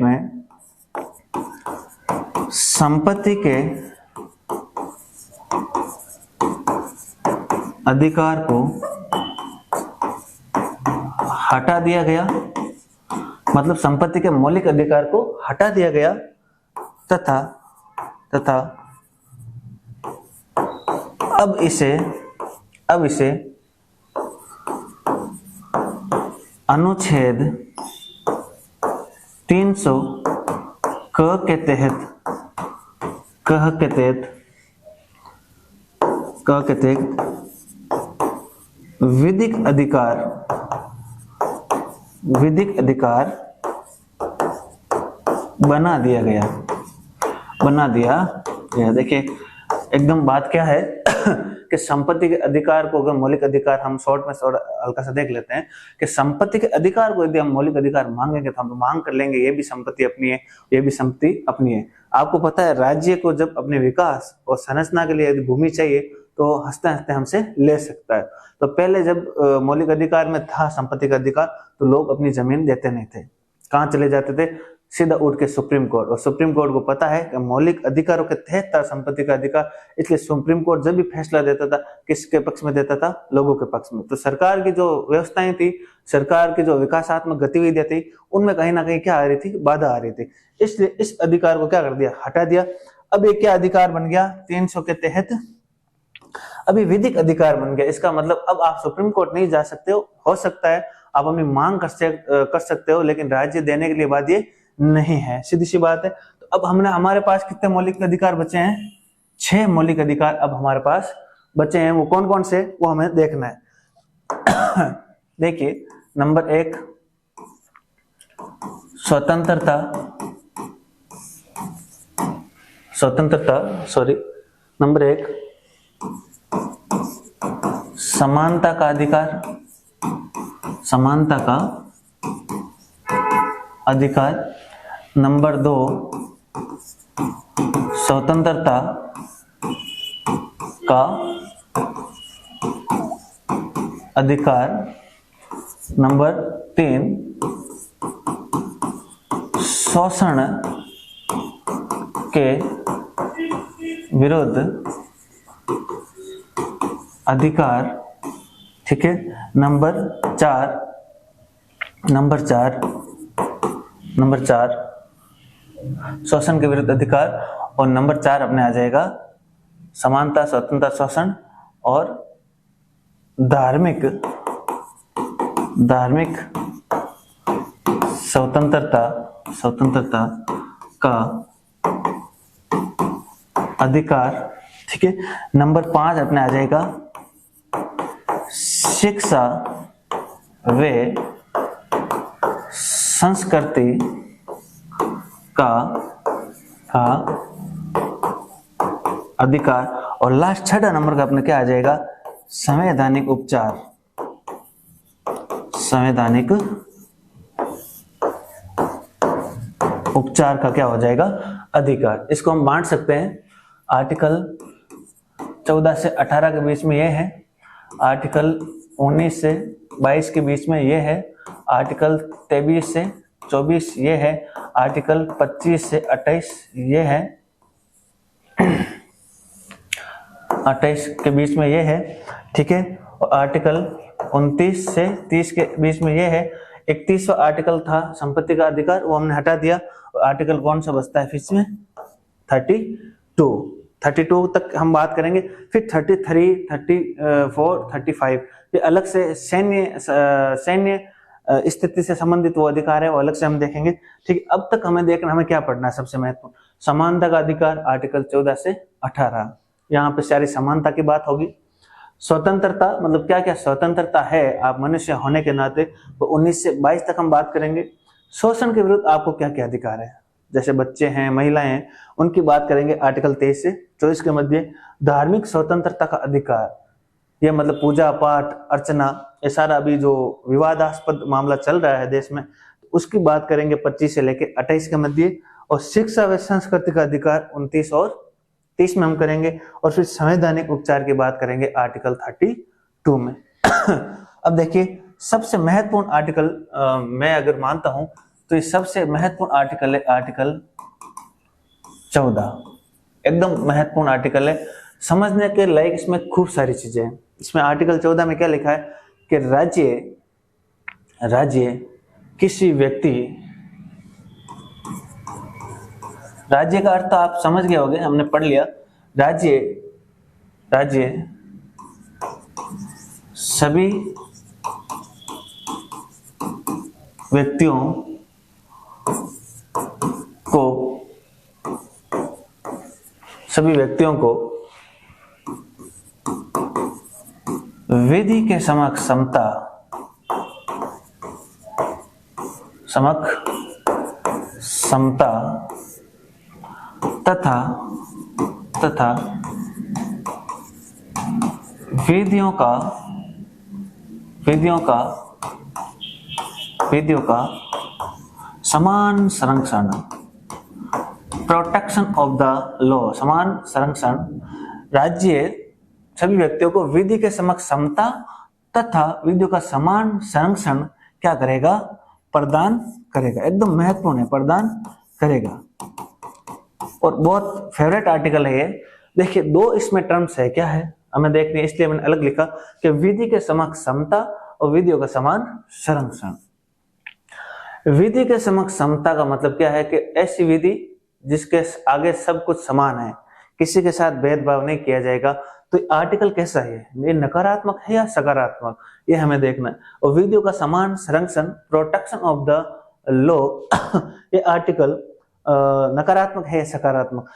में संपत्ति के अधिकार को हटा दिया गया, मतलब संपत्ति के मौलिक अधिकार को हटा दिया गया तथा अब इसे अनुच्छेद 300 के तहत विधिक अधिकार बना दिया गया। देखिए एकदम बात क्या है कि संपत्ति के अधिकार को, अगर मौलिक अधिकार हम शॉर्ट में हल्का सा देख लेते हैं कि संपत्ति के अधिकार को यदि हम मौलिक अधिकार मांगेंगे तो हम मांग कर लेंगे, ये भी संपत्ति अपनी है, ये भी संपत्ति अपनी है। आपको पता है राज्य को जब अपने विकास और संरचना के लिए यदि भूमि चाहिए तो हंसते हंसते हमसे ले सकता है। तो पहले जब मौलिक अधिकार में था संपत्ति का अधिकार, तो लोग अपनी जमीन देते नहीं थे, कहाँ चले जाते थे, सीधा उठ के सुप्रीम कोर्ट। और सुप्रीम कोर्ट को पता है कि मौलिक अधिकारों के तहत था संपत्ति का अधिकार, इसलिए सुप्रीम कोर्ट जब भी फैसला देता था किसके पक्ष में देता था, लोगों के पक्ष में। तो सरकार की जो व्यवस्थाएं थी, सरकार की जो विकासात्मक गतिविधियां थी, उनमें कहीं ना कहीं क्या आ रही थी, बाधा आ रही थी। इसलिए इस अधिकार को क्या कर दिया, हटा दिया। अब ये क्या अधिकार बन गया, 300 के तहत अभी विधिक अधिकार बन गया। इसका मतलब अब आप सुप्रीम कोर्ट नहीं जा सकते हो सकता है आप अपनी मांग कर सकते हो, लेकिन राज्य देने के लिए बाध्य नहीं है, सीधी सी बात है। तो अब हमारे पास कितने मौलिक अधिकार बचे हैं, 6 मौलिक अधिकार अब हमारे पास बचे हैं। वो कौन कौन से, वो हमें देखना है। देखिए नंबर 1 स्वतंत्रता, नंबर 1 समानता का अधिकार, नंबर 2 स्वतंत्रता का अधिकार, नंबर 3 शोषण के विरुद्ध अधिकार, ठीक है। नंबर 4 शोषण के विरुद्ध अधिकार, और नंबर 4 अपने आ जाएगा समानता, स्वतंत्रता, शोषण और धार्मिक स्वतंत्रता का अधिकार, ठीक है। नंबर 5 अपने आ जाएगा शिक्षा व संस्कृति का अधिकार, और लास्ट 6 नंबर का अपने क्या आ जाएगा, संवैधानिक उपचार का क्या हो जाएगा, अधिकार। इसको हम बांट सकते हैं, आर्टिकल 14 से 18 के बीच में ये है, आर्टिकल 19 से 22 के बीच में ये है, आर्टिकल 23 से 24 ये है, आर्टिकल 25 से 28 ये है, 28 के बीच में ये है, ठीक है। और आर्टिकल 29 से 30 के बीच में ये है। 31वां आर्टिकल था संपत्ति का अधिकार, वो हमने हटा दिया। और आर्टिकल कौन सा बचता है फिर इसमें? 32 तक हम बात करेंगे। फिर 33, 34, 35 ये अलग से सैन्य स्थिति से संबंधित वो अधिकार है, वो अलग से हम देखेंगे। ठीक, अब तक हमें देखना, हमें क्या पढ़ना है सबसे महत्वपूर्ण, समानता का अधिकार आर्टिकल 14 से 18। यहाँ पे सारी समानता की बात होगी। स्वतंत्रता मतलब क्या क्या स्वतंत्रता है आप मनुष्य होने के नाते, वो 19 से 22 तक हम बात करेंगे। शोषण के विरुद्ध आपको क्या क्या अधिकार है, जैसे बच्चे हैं, महिलाएं हैं, उनकी बात करेंगे आर्टिकल 23 से 24 के मध्य। धार्मिक स्वतंत्रता का अधिकार, ये मतलब पूजा पाठ अर्चना, ये सारा अभी जो विवादास्पद मामला चल रहा है देश में, उसकी बात करेंगे 25 से लेकर 28 के मध्य। और शिक्षा व संस्कृति का अधिकार 29 और 30 में हम करेंगे। और फिर संवैधानिक उपचार की बात करेंगे आर्टिकल 32 में। अब देखिए सबसे महत्वपूर्ण आर्टिकल मैं अगर मानता हूं तो ये सबसे महत्वपूर्ण आर्टिकल है आर्टिकल 14। एकदम महत्वपूर्ण आर्टिकल है, समझने के लायक इसमें खूब सारी चीजें हैं। इसमें आर्टिकल 14 में क्या लिखा है कि राज्य किसी व्यक्ति, राज्य का अर्थ तो आप समझ गए होंगे, हमने पढ़ लिया। राज्य सभी व्यक्तियों को विधि के समक्ष समता तथा विधियों का समान संरक्षण, प्रोटेक्शन ऑफ द लॉ, समान संरक्षण, राज्य सभी व्यक्तियों को विधि के समक्ष समता तथा विधियों का समान संरक्षण क्या करेगा? प्रदान करेगा। एकदम महत्वपूर्ण है, प्रदान करेगा। और बहुत फेवरेट आर्टिकल है ये। देखिए दो इसमें टर्म्स है, क्या है हमें देखनी है, इसलिए मैंने अलग लिखा कि विधि के समक्ष समता और विधियों का समान संरक्षण। विधि के समक्ष समता का मतलब क्या है कि ऐसी विधि जिसके आगे सब कुछ समान है, किसी के साथ भेदभाव नहीं किया जाएगा। तो आर्टिकल कैसा है, ये नकारात्मक है या सकारात्मक, ये हमें देखना है। और विधियों का समान संरक्षण, प्रोटेक्शन ऑफ द लॉ, ये आर्टिकल नकारात्मक है या सकारात्मक?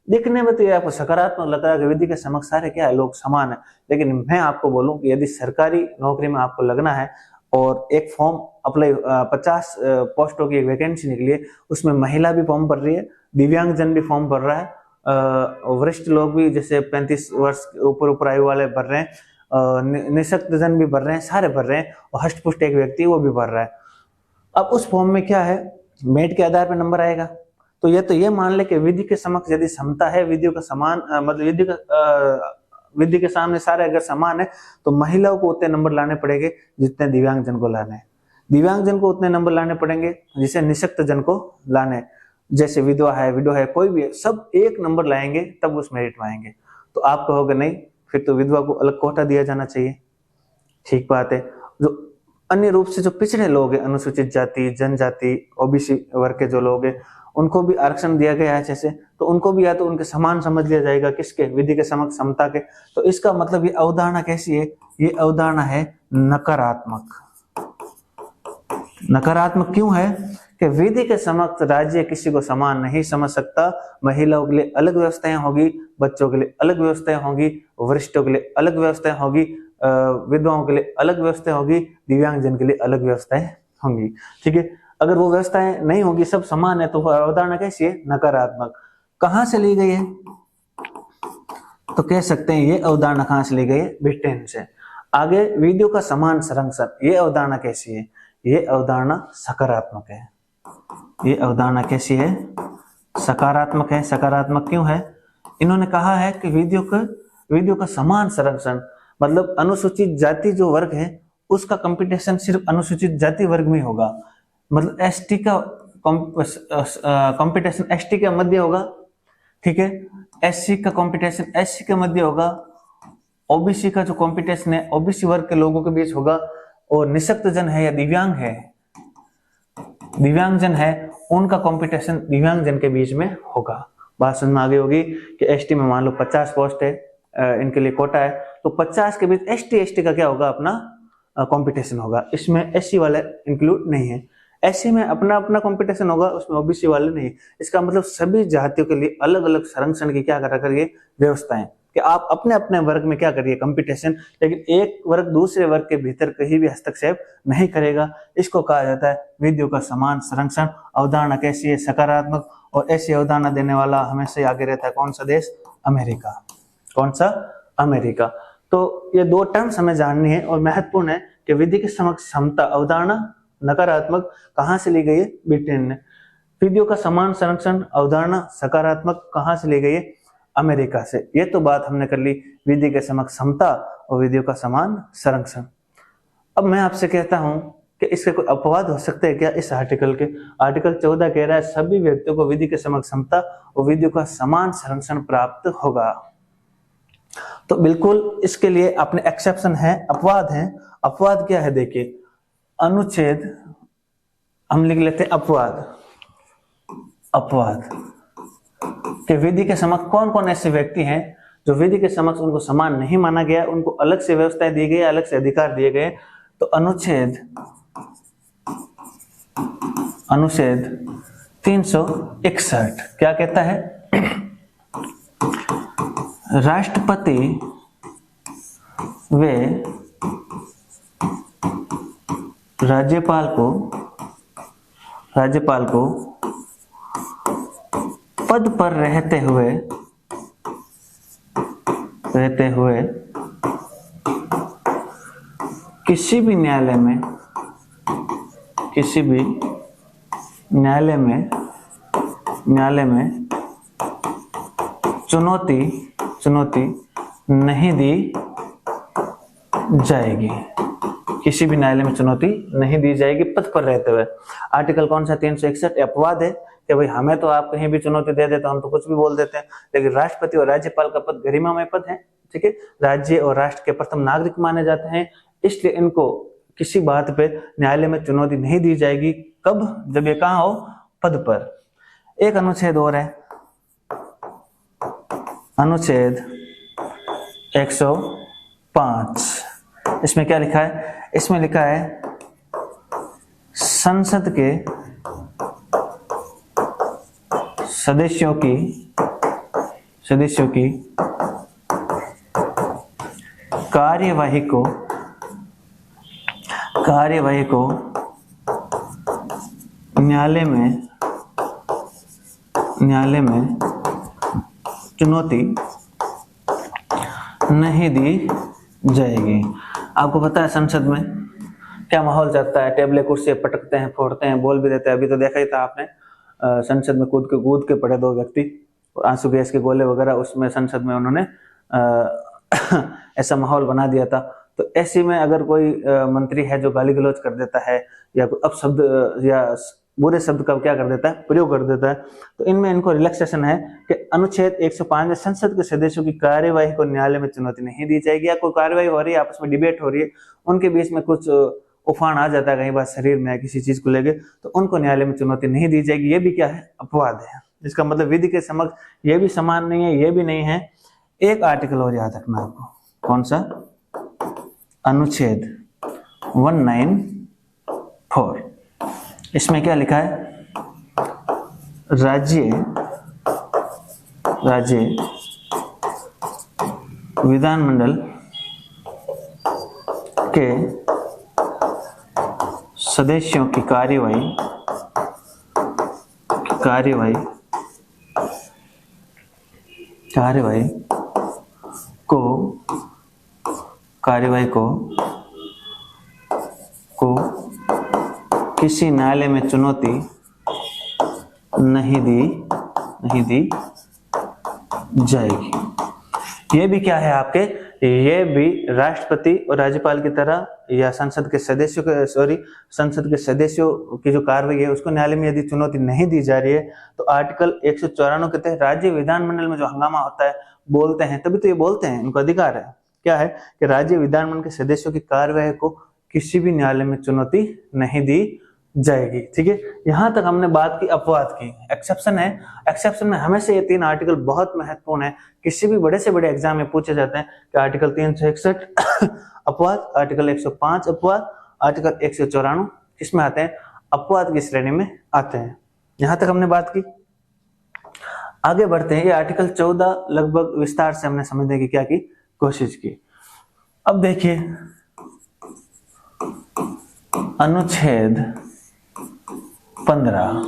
देखने में तो ये आपको सकारात्मक लग रहा है कि विधि के समक्ष सारे क्या है, लोग समान है। लेकिन मैं आपको बोलूं कि यदि सरकारी नौकरी में आपको लगना है और एक फॉर्म अप्लाई 50 पोस्टों की एक वैकेंसी निकली है, उसमें महिला भी फॉर्म भर रही है, दिव्यांगजन भी फॉर्म भर रहा है, वरिष्ठ लोग भी जैसे 35 वर्ष ऊपर आयु वाले भर रहे हैं, निःशक्त जन भी भर रहे हैं, सारे भर रहे हैं, और हष्टपुष्ट एक व्यक्ति वो भी भर रहा है। अब उस फॉर्म में क्या है, मेरिट के आधार पर नंबर आएगा। तो ये मान ले कि विधि के समक्ष यदि समता है, विधियों का समान मतलब विधि के सामने सारे अगर समान है, तो महिलाओं को उतने नंबर लाने पड़ेंगे जितने दिव्यांगजन को लाने, दिव्यांगजन को उतने नंबर लाने पड़ेंगे जिसे निःशक्त जन को लाने, जैसे विधवा है, कोई भी है, सब एक नंबर लाएंगे तब उस मेरिट में आएंगे। तो आप कहोगे नहीं, फिर तो विधवा को अलग कोटा दिया जाना चाहिए। ठीक बात है। जो अन्य रूप से जो पिछड़े लोग हैं, अनुसूचित जाति, जनजाति, ओबीसी वर्ग के जो लोग हैं, उनको भी आरक्षण दिया गया है जैसे, तो उनको भी या तो उनके समान समझ लिया जाएगा, किसके? विधि के समक्ष समता के। तो इसका मतलब ये अवधारणा कैसी है? ये अवधारणा है नकारात्मक। नकारात्मक क्यों है? कि विधि के समक्ष राज्य किसी को समान नहीं समझ सकता। महिलाओं के लिए अलग व्यवस्थाएं होगी, बच्चों के लिए अलग व्यवस्थाएं होगी, वरिष्ठों के लिए अलग व्यवस्थाएं होगी, विधवाओं के लिए अलग व्यवस्थाएं होगी, दिव्यांगजन के लिए अलग व्यवस्थाएं होंगी। ठीक है, अगर वो व्यवस्थाएं नहीं होगी, सब समान है, तो अवधारणा कैसी है? नकारात्मक। कहां से ली गई है? तो कह सकते हैं ये अवधारणा कहां से ली गई है? ब्रिटेन से। आगे विधियों का समान संरक्षण, ये अवधारणा कैसी है? ये अवधारणा सकारात्मक है। ये अवधारणा कैसी है? सकारात्मक है। सकारात्मक क्यों है? इन्होंने कहा है कि विधियों का समान संरक्षण मतलब अनुसूचित जाति जो वर्ग है उसका कंपटीशन सिर्फ अनुसूचित जाति वर्ग में होगा। मतलब एसटी का कंपटीशन एसटी के मध्य होगा, ठीक है, एससी का कंपटीशन एससी के मध्य होगा, ओबीसी का जो कंपटीशन है ओबीसी वर्ग के लोगों के बीच होगा, और निःशक्त जन है या दिव्यांग जन है उनका कंपटीशन दिव्यांग जन के बीच में होगा। बात समझ में आ गई होगी कि एसटी में मान लो 50 पोस्ट है, इनके लिए कोटा है, तो 50 के बीच एसटी का क्या होगा, अपना कंपटीशन होगा। इसमें एससी वाले इंक्लूड नहीं है। एससी में अपना अपना कंपटीशन होगा, उसमें ओबीसी वाले नहीं। इसका मतलब सभी जातियों के लिए अलग अलग संरक्षण की क्या करा करिए व्यवस्थाएं, कि आप अपने अपने वर्ग में क्या करिए कंपटीशन, लेकिन एक वर्ग दूसरे वर्ग के भीतर कहीं भी हस्तक्षेप नहीं करेगा। इसको कहा जाता है विधियों का समान संरक्षण। अवधारणा कैसी है, सकारात्मक, और ऐसी अवधारणा देने वाला हमेशा ही आगे रहता है कौन सा देश, अमेरिका। कौन सा, अमेरिका। तो ये दो टर्म्स हमें जाननी है और महत्वपूर्ण है कि विधि के समक्ष समता अवधारणा नकारात्मक कहां से ली गई है, ब्रिटेन ने। विधियों का समान संरक्षण अवधारणा सकारात्मक कहां से ली गई है, अमेरिका से। ये तो बात हमने कर ली विधि के समक्ष समता और विधियों का समान संरक्षण। अब मैं आपसे कहता हूं कि इसके कोई अपवाद हो सकते हैं क्या इस आर्टिकल के। आर्टिकल 14 कह रहा है सभी व्यक्तियों को विधि के समक्ष समता और विधियों का समान संरक्षण प्राप्त होगा। तो बिल्कुल इसके लिए अपने एक्सेप्शन है, अपवाद है। अपवाद क्या है, देखिए अनुच्छेद, हम लिख लेते हैं अपवाद कि विधि के समक्ष कौन कौन ऐसे व्यक्ति हैं जो विधि के समक्ष उनको समान नहीं माना गया, उनको अलग से व्यवस्थाएं दी गई, अलग से अधिकार दिए गए। तो अनुच्छेद 361 क्या कहता है, राष्ट्रपति वे राज्यपाल को पद पर रहते हुए किसी भी न्यायालय में चुनौती नहीं दी जाएगी। किसी भी न्यायालय में चुनौती नहीं दी जाएगी पद पर रहते हुए। आर्टिकल कौन सा, 361 अपवाद है कि भाई हमें तो आप कहीं भी चुनौती दे देते, हम तो कुछ भी बोल देते हैं, लेकिन राष्ट्रपति और राज्यपाल का पद गरिमामय पद है, ठीक है, राज्य और राष्ट्र के प्रथम नागरिक माने जाते हैं, इसलिए इनको किसी बात पे न्यायालय में चुनौती नहीं दी जाएगी। कब, जब ये कहां हो, पद पर। एक अनुच्छेद और है, अनुच्छेद 105। इसमें क्या लिखा है, इसमें लिखा है संसद के सदस्यों की कार्यवाही को न्यायालय में चुनौती नहीं दी जाएगी। आपको पता है संसद में क्या माहौल चलता है, टेबलें कुर्सी पटकते हैं, फोड़ते हैं, बोल भी देते हैं। अभी तो देखा ही था आपने, संसद में कूद के पड़े 2 व्यक्ति, आंसू गैस के गोले वगैरह, उसमें संसद में उन्होंने ऐसा माहौल बना दिया था। तो ऐसे में अगर कोई मंत्री है जो गाली गलौज कर देता है या कोई अपशब्द या बुरे शब्द का क्या कर देता है, प्रयोग कर देता है, तो इनमें इनको रिलैक्सेशन है कि अनुच्छेद 105 में संसद के सदस्यों की कार्यवाही को न्यायालय में चुनौती नहीं दी जाएगी। या कोई कार्यवाही हो रही है, आपस में डिबेट हो रही है, उनके बीच में कुछ उफान आ जाता है कहीं बार शरीर में किसी चीज को लेके, तो उनको न्यायालय में चुनौती नहीं दी जाएगी। ये भी क्या है, अपवाद है। इसका मतलब विधि के समक्ष ये भी समान नहीं है, ये भी नहीं है। एक आर्टिकल और याद रखना आपको, कौन सा, अनुच्छेद 194। इसमें क्या लिखा है, राज्य विधानमंडल के सदस्यों की कार्यवाही को किसी न्यायालय में चुनौती नहीं दी जाएगी। ये भी क्या है आपके, ये भी राष्ट्रपति और राज्यपाल की तरह या संसद के सदस्यों की जो कार्रवाई है उसको न्यायालय में यदि चुनौती नहीं दी जा रही है, तो आर्टिकल 194 के तहत राज्य विधानमंडल में जो हंगामा होता है, बोलते हैं, तभी तो ये बोलते हैं, इनको अधिकार है, क्या है कि राज्य विधानमंडल के सदस्यों की कार्यवाही को किसी भी न्यायालय में चुनौती नहीं दी जाएगी। ठीक है, यहां तक हमने बात की अपवाद की। एक्सेप्शन है, एक्सेप्शन में हमेशा ये 3 आर्टिकल बहुत महत्वपूर्ण है, किसी भी बड़े से बड़े एग्जाम में पूछे जाते हैं कि आर्टिकल 361 अपवाद, आर्टिकल 105 अपवाद, आर्टिकल 194 किसमें आते हैं, अपवाद की श्रेणी में आते हैं। यहां तक हमने बात की। आगे बढ़ते हैं, ये आर्टिकल 14 लगभग विस्तार से हमने समझने की क्या की कोशिश की। अब देखिए अनुच्छेद 15,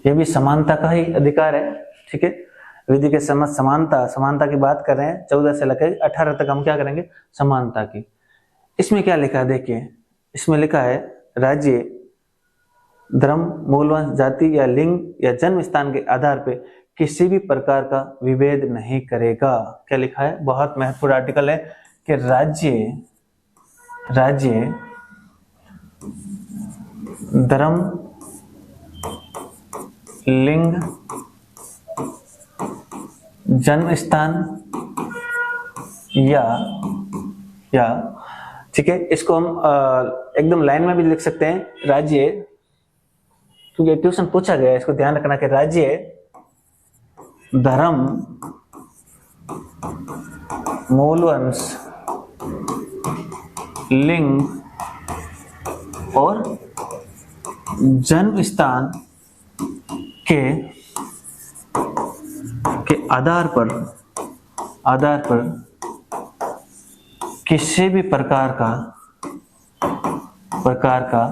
ये भी समानता का ही अधिकार है। ठीक है, विधि के समझ समानता की बात कर रहे हैं। 14 से लेकर 18 तक हम क्या करेंगे, समानता की। इसमें क्या लिखा है देखिए, इसमें लिखा है राज्य धर्म, मूलवंश, जाति या लिंग या जन्म स्थान के आधार पे किसी भी प्रकार का विभेद नहीं करेगा। क्या लिखा है, बहुत महत्वपूर्ण आर्टिकल है कि राज्य धर्म, लिंग, जन्म स्थान या ठीक है, इसको हम एकदम लाइन में भी लिख सकते हैं राज्य, क्योंकि ट्यूशन पूछा गया है, इसको ध्यान रखना कि राज्य धर्म, मूलवंश, लिंग और जन्म स्थान के आधार पर किसी भी प्रकार का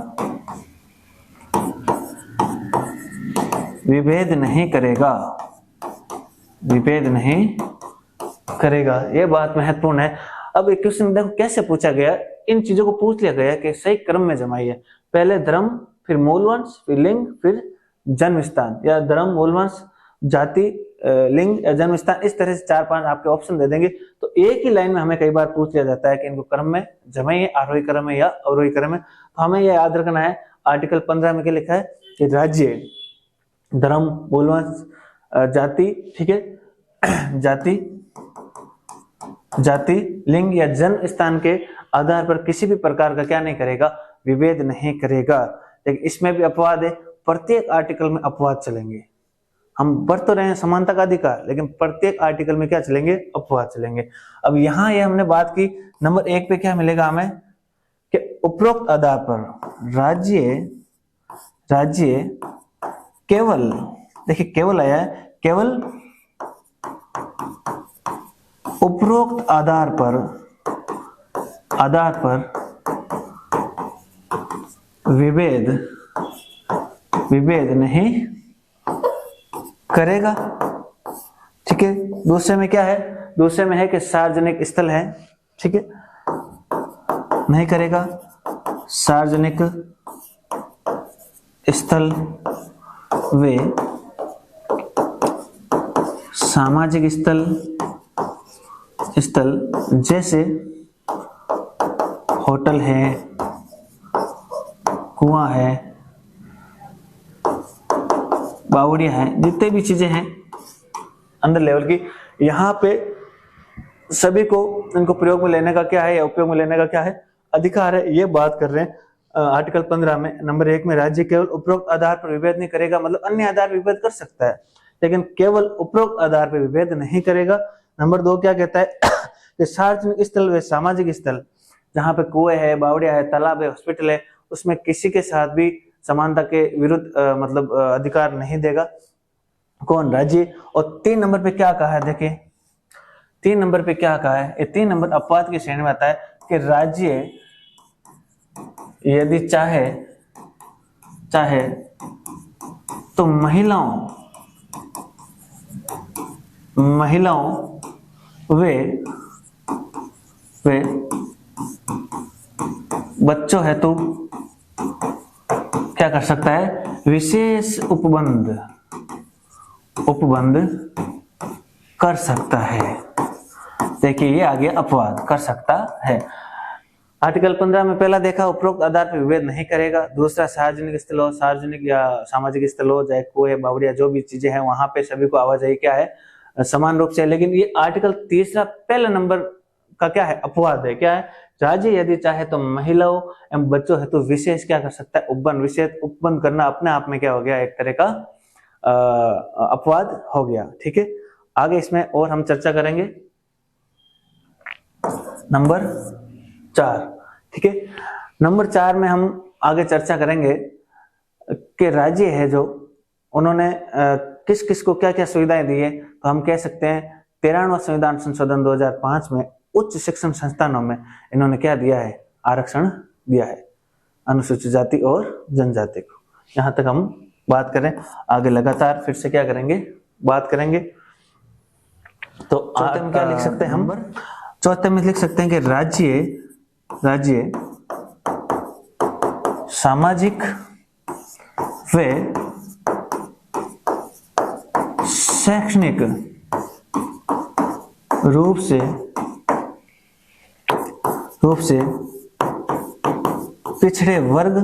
विभेद नहीं करेगा। यह बात महत्वपूर्ण है। अब एक क्वेश्चन देखो कैसे पूछा गया, इन चीजों को पूछ लिया गया कि सही क्रम में जमाइए, पहले धर्म, फिर मूलवंश, फिर लिंग, फिर जन्म स्थान, या धर्म, मूलवंश, जाति, लिंग या जन्म स्थान, इस तरह से 4-5 आपके ऑप्शन दे देंगे। तो एक ही लाइन में हमें कई बार पूछ लिया जाता है कि इनको क्रम में जमाइए, आरोही क्रम में या अवरोही क्रम में। तो हमें यह याद रखना है, आर्टिकल 15 में क्या लिखा है कि राज्य धर्म, मूलवंश, जाति, ठीक है, जाति, लिंग या जन्म स्थान के आधार पर किसी भी प्रकार का क्या नहीं करेगा, विभेद नहीं करेगा। लेकिन इसमें भी अपवाद है, प्रत्येक आर्टिकल में अपवाद चलेंगे। हम बढ़ तो रहे हैं समानता का अधिकार, लेकिन प्रत्येक आर्टिकल में क्या चलेंगे, अपवाद चलेंगे। अब यहाँ ये हमने बात की, नंबर 1 पे क्या मिलेगा हमें कि उपरोक्त आधार पर राज्य केवल, देखिए केवल आया है, केवल उपरोक्त आधार पर विभेद नहीं करेगा। ठीक है, दूसरे में क्या है, दूसरे में है कि सार्वजनिक स्थल है, ठीक है, नहीं करेगा। सार्वजनिक स्थल वे सामाजिक स्थल जैसे होटल है, कुआं है, बावड़ियां हैं, जितने भी चीजें हैं अंडर लेवल की, यहाँ पे सभी को इनको प्रयोग में लेने का क्या है या उपयोग में लेने का क्या है, अधिकार है। ये बात कर रहे हैं आर्टिकल 15 में। नंबर 1 में राज्य केवल उपरोक्त आधार पर विभेद नहीं करेगा, मतलब अन्य आधार पर विभेद कर सकता है, लेकिन केवल उपरोक्त आधार पर विभेद नहीं करेगा। नंबर 2 क्या कहता है कि सार्वजनिक स्थल व सामाजिक स्थल, जहाँ पे कुएं है, बावड़िया है, तालाब है, हॉस्पिटल है, उसमें किसी के साथ भी समानता के विरुद्ध मतलब अधिकार नहीं देगा। कौन, राज्य। और 3 नंबर पे क्या कहा है, देखिए 3 नंबर पे क्या कहा है, ये 3 नंबर अपवाद की श्रेणी में आता है कि राज्य यदि चाहे तो महिलाओं वे बच्चों हेतु क्या कर सकता है, विशेष उपबंध कर सकता है। देखिए ये आगे अपवाद कर सकता है। आर्टिकल 15 में पहला देखा उपरोक्त आधार पर विभेद नहीं करेगा। दूसरा सार्वजनिक स्थल हो, सार्वजनिक या सामाजिक स्थल हो, चाहे कुएं, बावड़िया, जो भी चीजें हैं वहां पे सभी को आवाजाही क्या है, समान रूप से। लेकिन ये आर्टिकल 3 पहले नंबर का क्या है, अपवाद है। क्या है, राज्य यदि चाहे तो महिलाओं एवं बच्चों हेतु विशेष क्या कर सकता है, उपबंध। विशेष उपबंध करना अपने आप में क्या हो गया, एक तरह का अपवाद हो गया। ठीक है, आगे इसमें और हम चर्चा करेंगे। नंबर 4, ठीक है, नंबर 4 में हम आगे चर्चा करेंगे कि राज्य है जो उन्होंने किस किस को क्या क्या सुविधाएं दी है। तो हम कह सकते हैं 13वां संविधान संशोधन 2005 में उच्च शिक्षण संस्थानों में इन्होंने क्या दिया है, आरक्षण दिया है अनुसूचित जाति और जनजाति को। यहां तक हम बात करें, आगे लगातार फिर से क्या करेंगे, बात करेंगे। तो चौथे में क्या लिख सकते हैं हम, चौथे में लिख सकते हैं कि राज्य सामाजिक व शैक्षणिक रूप से पिछड़े वर्ग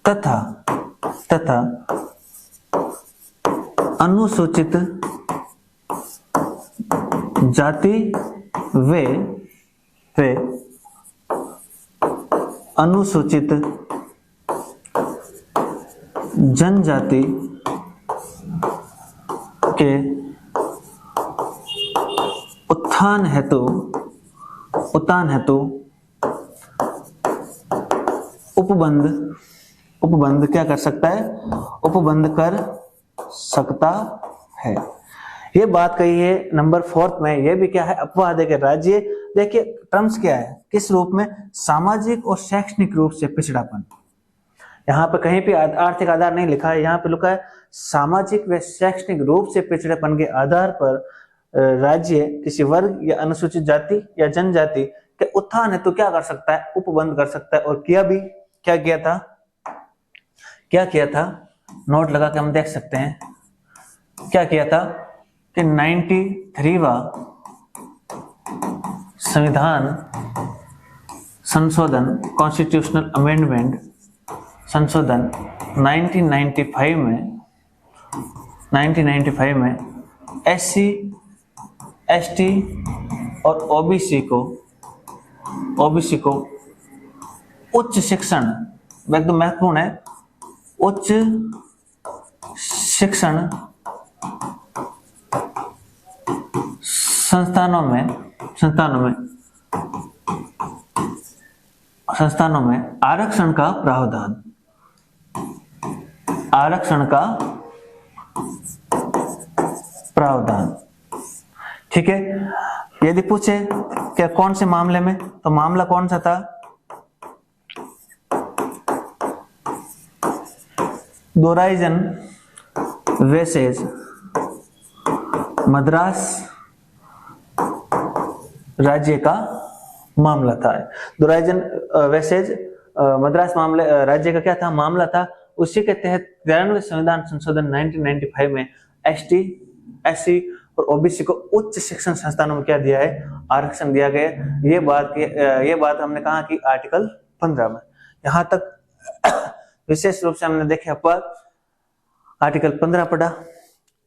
तथा अनुसूचित जाति व अनुसूचित जनजाति के उत्थान हेतु उपबंध क्या कर सकता है, उपबंध कर सकता है। ये बात कही है नंबर 4 में। ये भी क्या है, अपवाद है कि राज्य, देखिए टर्म्स क्या है, किस रूप में, सामाजिक और शैक्षणिक रूप से पिछड़ापन। यहाँ पे कहीं पे आर्थिक आधार नहीं लिखा है, यहाँ पे लिखा है सामाजिक व शैक्षणिक रूप से पिछड़ेपन के आधार पर राज्य किसी वर्ग या अनुसूचित जाति या जनजाति के उत्थान है तो क्या कर सकता है, उपबंध कर सकता है। और किया भी, क्या किया था, नोट लगा के हम देख सकते हैं क्या किया था कि 93वां संविधान संशोधन, कॉन्स्टिट्यूशनल अमेंडमेंट संशोधन 1995 में SC, ST और OBC को उच्च शिक्षण, एकदम महत्वपूर्ण है, उच्च शिक्षण संस्थानों में आरक्षण का प्रावधान। ठीक है, यदि पूछे क्या कौन से मामले में, तो मामला कौन सा था, दोराइजन वर्सेस मद्रास राज्य का मामला था। दोराइजन वर्सेस मद्रास मामले राज्य का क्या था, मामला था। उसी के तहत 93वें संविधान संशोधन 1995 में ST, SC और OBC को उच्च शिक्षण संस्थानों में क्या दिया है, आरक्षण दिया गया। ये बात हमने कहा कि आर्टिकल 15 में। यहां तक विशेष रूप से हमने देखे अपवाद। आर्टिकल 15 पढ़ा।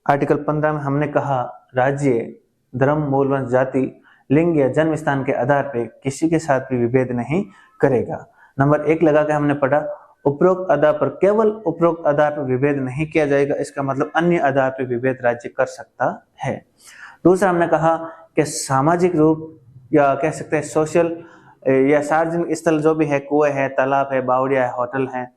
आर्टिकल 15 में हमने कहा राज्य धर्म, मूल वंश, जाति, लिंग या जन्म स्थान के आधार पर किसी के साथ भी विभेद नहीं करेगा। नंबर 1 लगा के हमने पढ़ा, उपरोक्त आधार पर, केवल उपरोक्त आधार पर विभेद नहीं किया जाएगा, इसका मतलब अन्य आधार पर विभेद राज्य कर सकता है। दूसरा हमने कहा कि सामाजिक रूप या कह सकते हैं सोशल या सार्वजनिक स्थल जो भी है, कुएं है, तालाब है, बावड़िया है, होटल है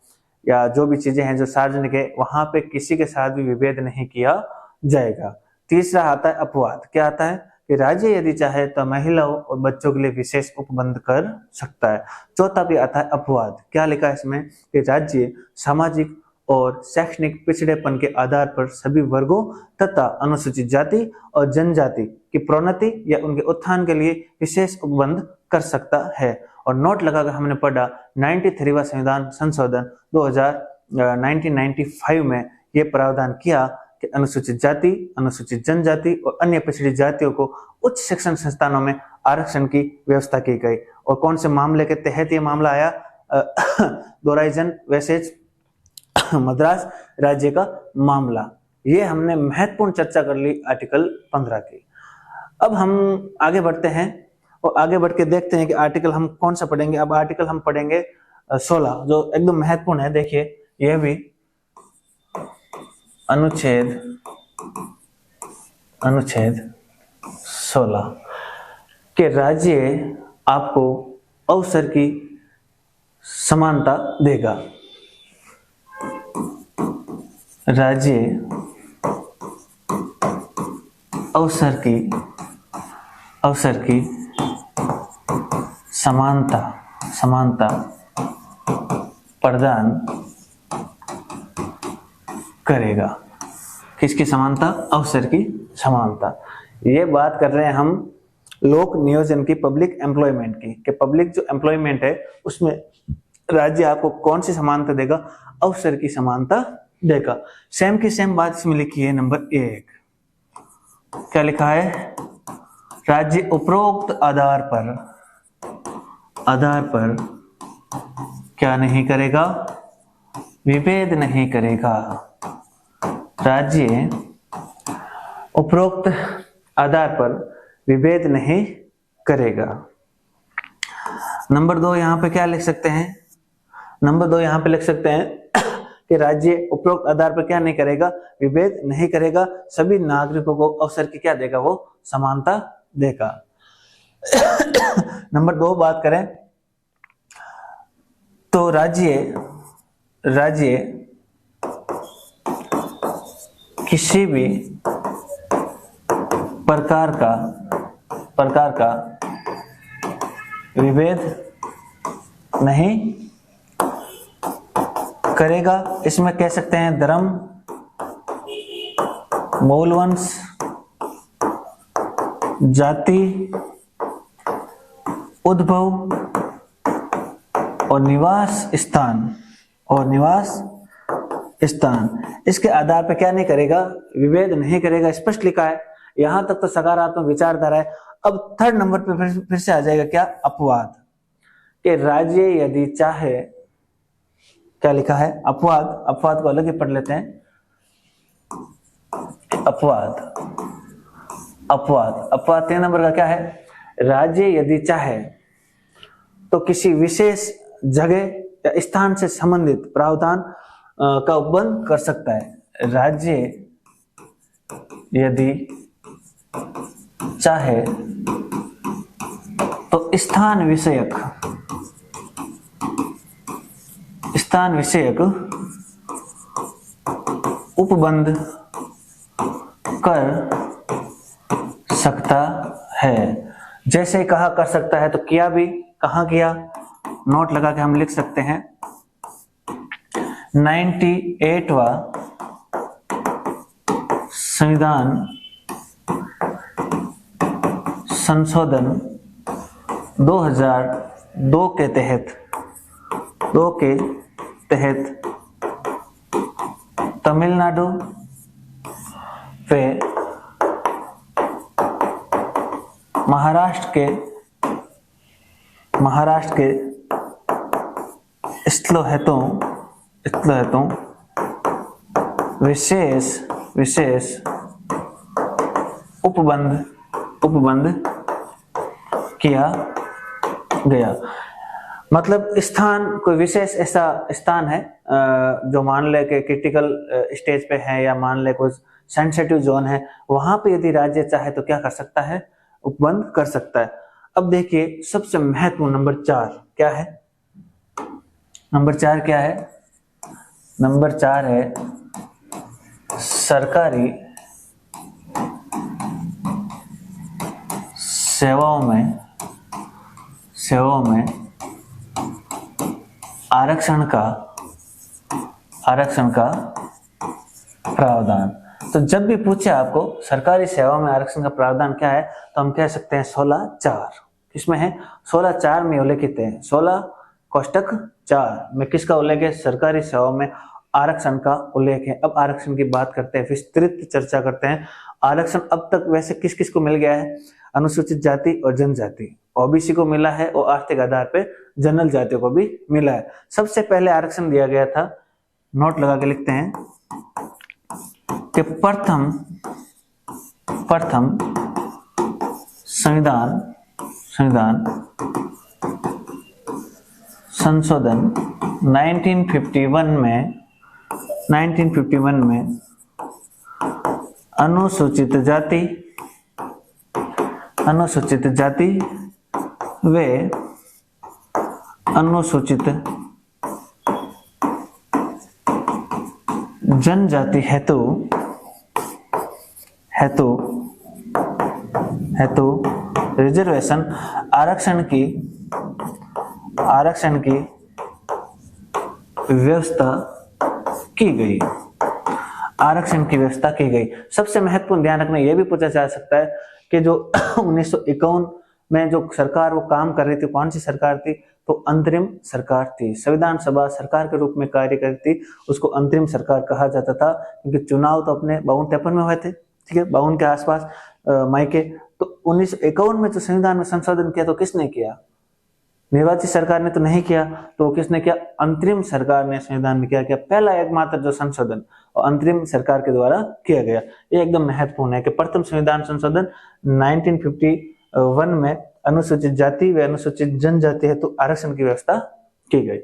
या जो भी चीजें हैं जो सार्वजनिक है, वहां पे किसी के साथ भी विभेद नहीं किया जाएगा। तीसरा आता है अपवाद। क्या आता है कि राज्य यदि चाहे तो महिलाओं और बच्चों के लिए विशेष उपबंध कर सकता है। चौथा भी आता है अपवाद। क्या लिखा है इसमें कि राज्य सामाजिक और शैक्षणिक पिछड़ेपन के आधार पर सभी वर्गों तथा अनुसूचित जाति और जनजाति की प्रोन्नति या उनके उत्थान के लिए विशेष उपबंध कर सकता है। और नोट लगाकर हमने पढ़ा 93वां संविधान संशोधन 1995 में यह प्रावधान किया कि अनुसूचित जाति, अनुसूचित जनजाति और अन्य पिछड़ी जातियों को उच्च शिक्षण संस्थानों में आरक्षण की व्यवस्था की गई। और कौन से मामले के तहत ये मामला आया, दोराइजन वर्सेस मद्रास राज्य का मामला। ये हमने महत्वपूर्ण चर्चा कर ली आर्टिकल 15 की। अब हम आगे बढ़ते हैं और आगे बढ़ के देखते हैं कि आर्टिकल हम कौन सा पढ़ेंगे। अब आर्टिकल हम पढ़ेंगे 16, जो एकदम महत्वपूर्ण है। देखिए यह भी अनुच्छेद 16 के राज्य आपको अवसर की समानता देगा। राज्य अवसर की समानता प्रदान करेगा। किसकी समानता? अवसर की समानता। ये बात कर रहे हैं हम लोक नियोजन की, पब्लिक एम्प्लॉयमेंट की, कि पब्लिक जो एम्प्लॉयमेंट है उसमें राज्य आपको कौन सी समानता देगा? अवसर की समानता देगा। सेम की सेम बात इसमें लिखी है नंबर 1। क्या लिखा है? राज्य उपरोक्त आधार पर क्या नहीं करेगा? विभेद नहीं करेगा। राज्य उपरोक्त आधार पर विभेद नहीं करेगा। नंबर 2 यहां पे क्या लिख सकते हैं? नंबर 2 यहां पे लिख सकते हैं कि राज्य उपरोक्त आधार पर क्या नहीं करेगा? विभेद नहीं करेगा। सभी नागरिकों को अवसर की क्या देगा? वो समानता देगा। नंबर 2 बात करें तो राज्य किसी भी प्रकार का विभेद नहीं करेगा। इसमें कह सकते हैं धर्म, मूलवंश, जाति, उद्भव और निवास स्थान इसके आधार पर क्या नहीं करेगा? विभेद नहीं करेगा। स्पष्ट लिखा है। यहां तक तो सकारात्मक विचारधारा है। अब 3rd नंबर पे फिर से आ जाएगा क्या? अपवाद। कि राज्य यदि चाहे, क्या लिखा है? अपवाद को अलग ही पढ़ लेते हैं। अपवाद 3 नंबर का क्या है? राज्य यदि चाहे तो किसी विशेष जगह या स्थान से संबंधित प्रावधान का उपबंध कर सकता है। राज्य यदि चाहे तो स्थान विषयक उपबंध कर सकता है। जैसे कहा कर सकता है तो किया भी। कहाँ किया? नोट लगा के हम लिख सकते हैं 98वां संविधान संशोधन 2002 के तहत तमिलनाडु व महाराष्ट्र के स्थलों हेतु विशेष उपबंध किया गया। मतलब स्थान कोई विशेष ऐसा स्थान है जो मान ले के क्रिटिकल स्टेज पे है, या मान ले कोई सेंसिटिव जोन है, वहां पे यदि राज्य चाहे तो क्या कर सकता है? उपबंध कर सकता है। अब देखिए सबसे महत्वपूर्ण नंबर 4 क्या है? नंबर 4 क्या है? नंबर 4 है सरकारी सेवाओं में आरक्षण का प्रावधान। तो जब भी पूछे आपको सरकारी सेवा में आरक्षण का प्रावधान क्या है, तो हम कह सकते हैं 16(4). इसमें है 16(4) में उल्लेखित है। 16 कोष्टक 4 में किसका उल्लेख है? सरकारी सेवा में आरक्षण का उल्लेख है। अब आरक्षण की बात करते हैं, विस्तृत चर्चा करते हैं। आरक्षण अब तक वैसे किस किस को मिल गया है? अनुसूचित जाति और जनजाति, ओबीसी को मिला है, और आर्थिक आधार पे जनरल जातियों को भी मिला है। सबसे पहले आरक्षण दिया गया था, नोट लगा के लिखते हैं कि प्रथम संविधान संशोधन 1951 में अनुसूचित जाति व अनुसूचित जनजाति हेतु रिजर्वेशन आरक्षण की व्यवस्था की गई। सबसे महत्वपूर्ण ध्यान रखना, यह भी पूछा जा सकता है कि जो 1951 में जो सरकार वो काम कर रही थी, कौन सी सरकार थी? तो अंतरिम सरकार थी। संविधान सभा सरकार के रूप में कार्य करती, उसको अंतरिम सरकार कहा जाता था, क्योंकि चुनाव तो अपने 52-53 में हुए थे, ठीक है, 52 के आसपास मायके। तो 1951 में जो संविधान में संशोधन किया तो किसने किया? निर्वाचित सरकार ने तो नहीं किया, तो किसने किया? अंतरिम सरकार ने संविधान में क्या किया? पहला एकमात्र जो संशोधन और अंतरिम सरकार के द्वारा किया गया। ये एकदम महत्वपूर्ण है कि प्रथम संविधान संशोधन 1951 में अनुसूचित जाति व अनुसूचित जनजाति हेतु आरक्षण की व्यवस्था की गई।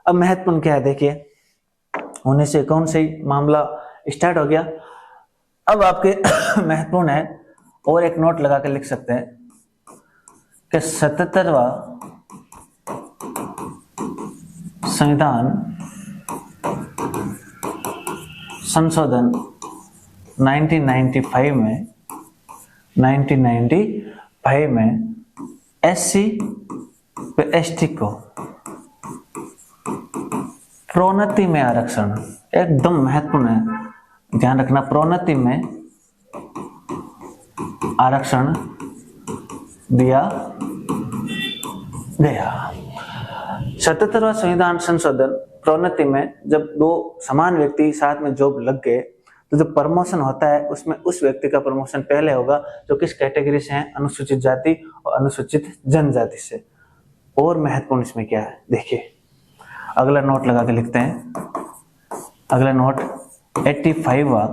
अब महत्वपूर्ण क्या है, देखिए 1951 से ही मामला स्टार्ट हो गया। अब आपके महत्वपूर्ण है, और एक नोट लगा के लिख सकते हैं कि 77वां संविधान संशोधन 1995 में SC व ST को प्रोन्नति में आरक्षण, एकदम महत्वपूर्ण है, ध्यान रखना, प्रोन्नति में आरक्षण दिया गया। 77वां संविधान संशोधन प्रोन्नति में जब दो समान व्यक्ति साथ में जॉब लग गए तो जो प्रमोशन होता है उसमें उस व्यक्ति का प्रमोशन पहले होगा जो किस कैटेगरी से है? अनुसूचित जाति और अनुसूचित जनजाति से। और महत्वपूर्ण इसमें क्या है, देखिए अगला नोट लगा के लिखते हैं। अगला नोट 85वां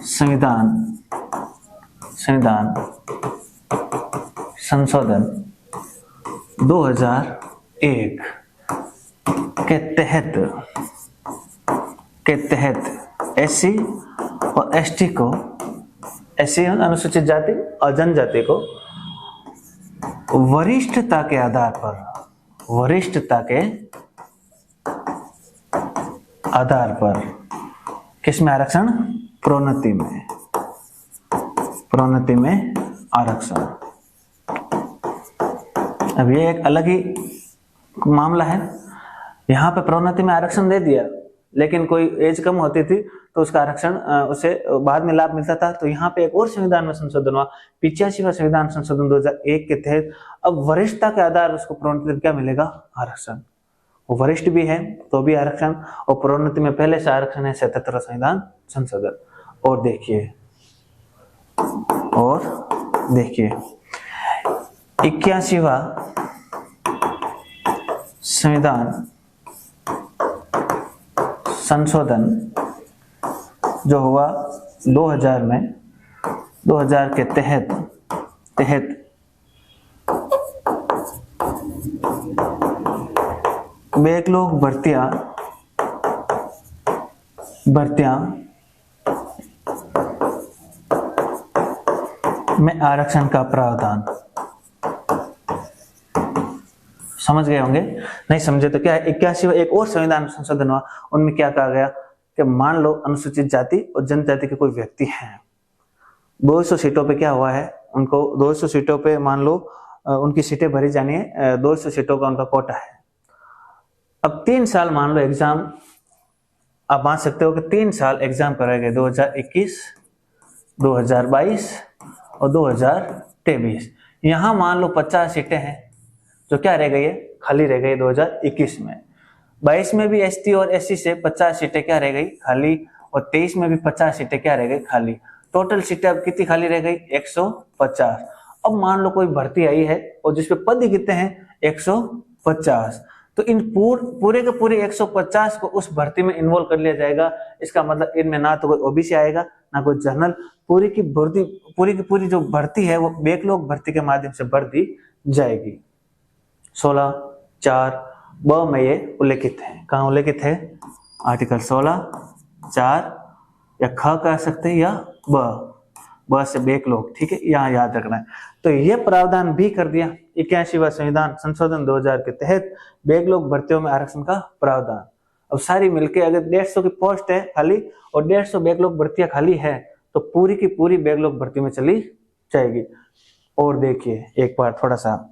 संविधान संशोधन 2001 के तहत SC और ST को, SC अनुसूचित जाति और जनजाति को वरिष्ठता के आधार पर किस में आरक्षण? प्रोन्नति में आरक्षण। अब ये एक अलग ही मामला है। यहाँ पे प्रोन्नति में आरक्षण दे दिया, लेकिन कोई एज कम होती थी तो उसका आरक्षण उसे बाद में लाभ मिलता था। तो यहाँ पे एक और संविधान में संशोधन हुआ, 85वां संविधान संशोधन 2001 के तहत अब वरिष्ठता के आधार उसको प्रोन्नति क्या मिलेगा? आरक्षण। वो वरिष्ठ भी है तो भी आरक्षण, और प्रोन्नति में पहले से आरक्षण है 77वां संविधान संशोधन। और देखिए 81वां संविधान संशोधन जो हुआ 2000 में, 2000 के तहत बैकलॉग भर्तियां में आरक्षण का प्रावधान। समझ गए होंगे, नहीं समझे तो क्या है, 81वां एक और संविधान संशोधन हुआ, उनमें क्या कहा गया कि मान लो अनुसूचित जाति और जनजाति के कोई व्यक्ति हैं, 200 सीटों पे क्या हुआ है, उनको 200 सीटों पे मान लो उनकी सीटें भरी जानी है, 200 सीटों का उनका कोटा है। अब 3 साल मान लो एग्जाम, आप मान सकते हो कि 3 साल एग्जाम कराए गए, 2021, 2022 और 2023। यहाँ मान लो 50 सीटें हैं जो क्या रह गई है? खाली रह गई 2021 में। 22 में भी ST और SC से 50 सीटें क्या रह गई? खाली। और 23 में भी 50 सीटें क्या रह गई? खाली। टोटल सीटें अब कितनी खाली रह गई? 150। अब मान लो कोई भर्ती आई है और जिसपे पद ही कितने हैं? 150। तो इन पूरे के पूरे 150 को उस भर्ती में इन्वॉल्व कर लिया जाएगा। इसका मतलब इनमें ना तो कोई ओबीसी आएगा ना कोई जनरल, पूरी की पूरी जो भर्ती है वो बैकलॉग भर्ती के माध्यम से भर दी जाएगी। 16(4)(ब) में ये उल्लेखित है। कहाँ उल्लेखित है? आर्टिकल 16(4) या ख कह सकते हैं या ब से बैकलॉग, ठीक है, यहाँ याद रखना है। तो ये प्रावधान भी कर दिया 81वां संविधान संशोधन 2000 के तहत बैकलॉग भर्तियों में आरक्षण का प्रावधान। अब सारी मिलके अगर 150 की पोस्ट है खाली और 150 बैकलॉग भर्तियां खाली है तो पूरी की पूरी बैकलॉग भर्ती में चली जाएगी। और देखिए एक बार थोड़ा सा,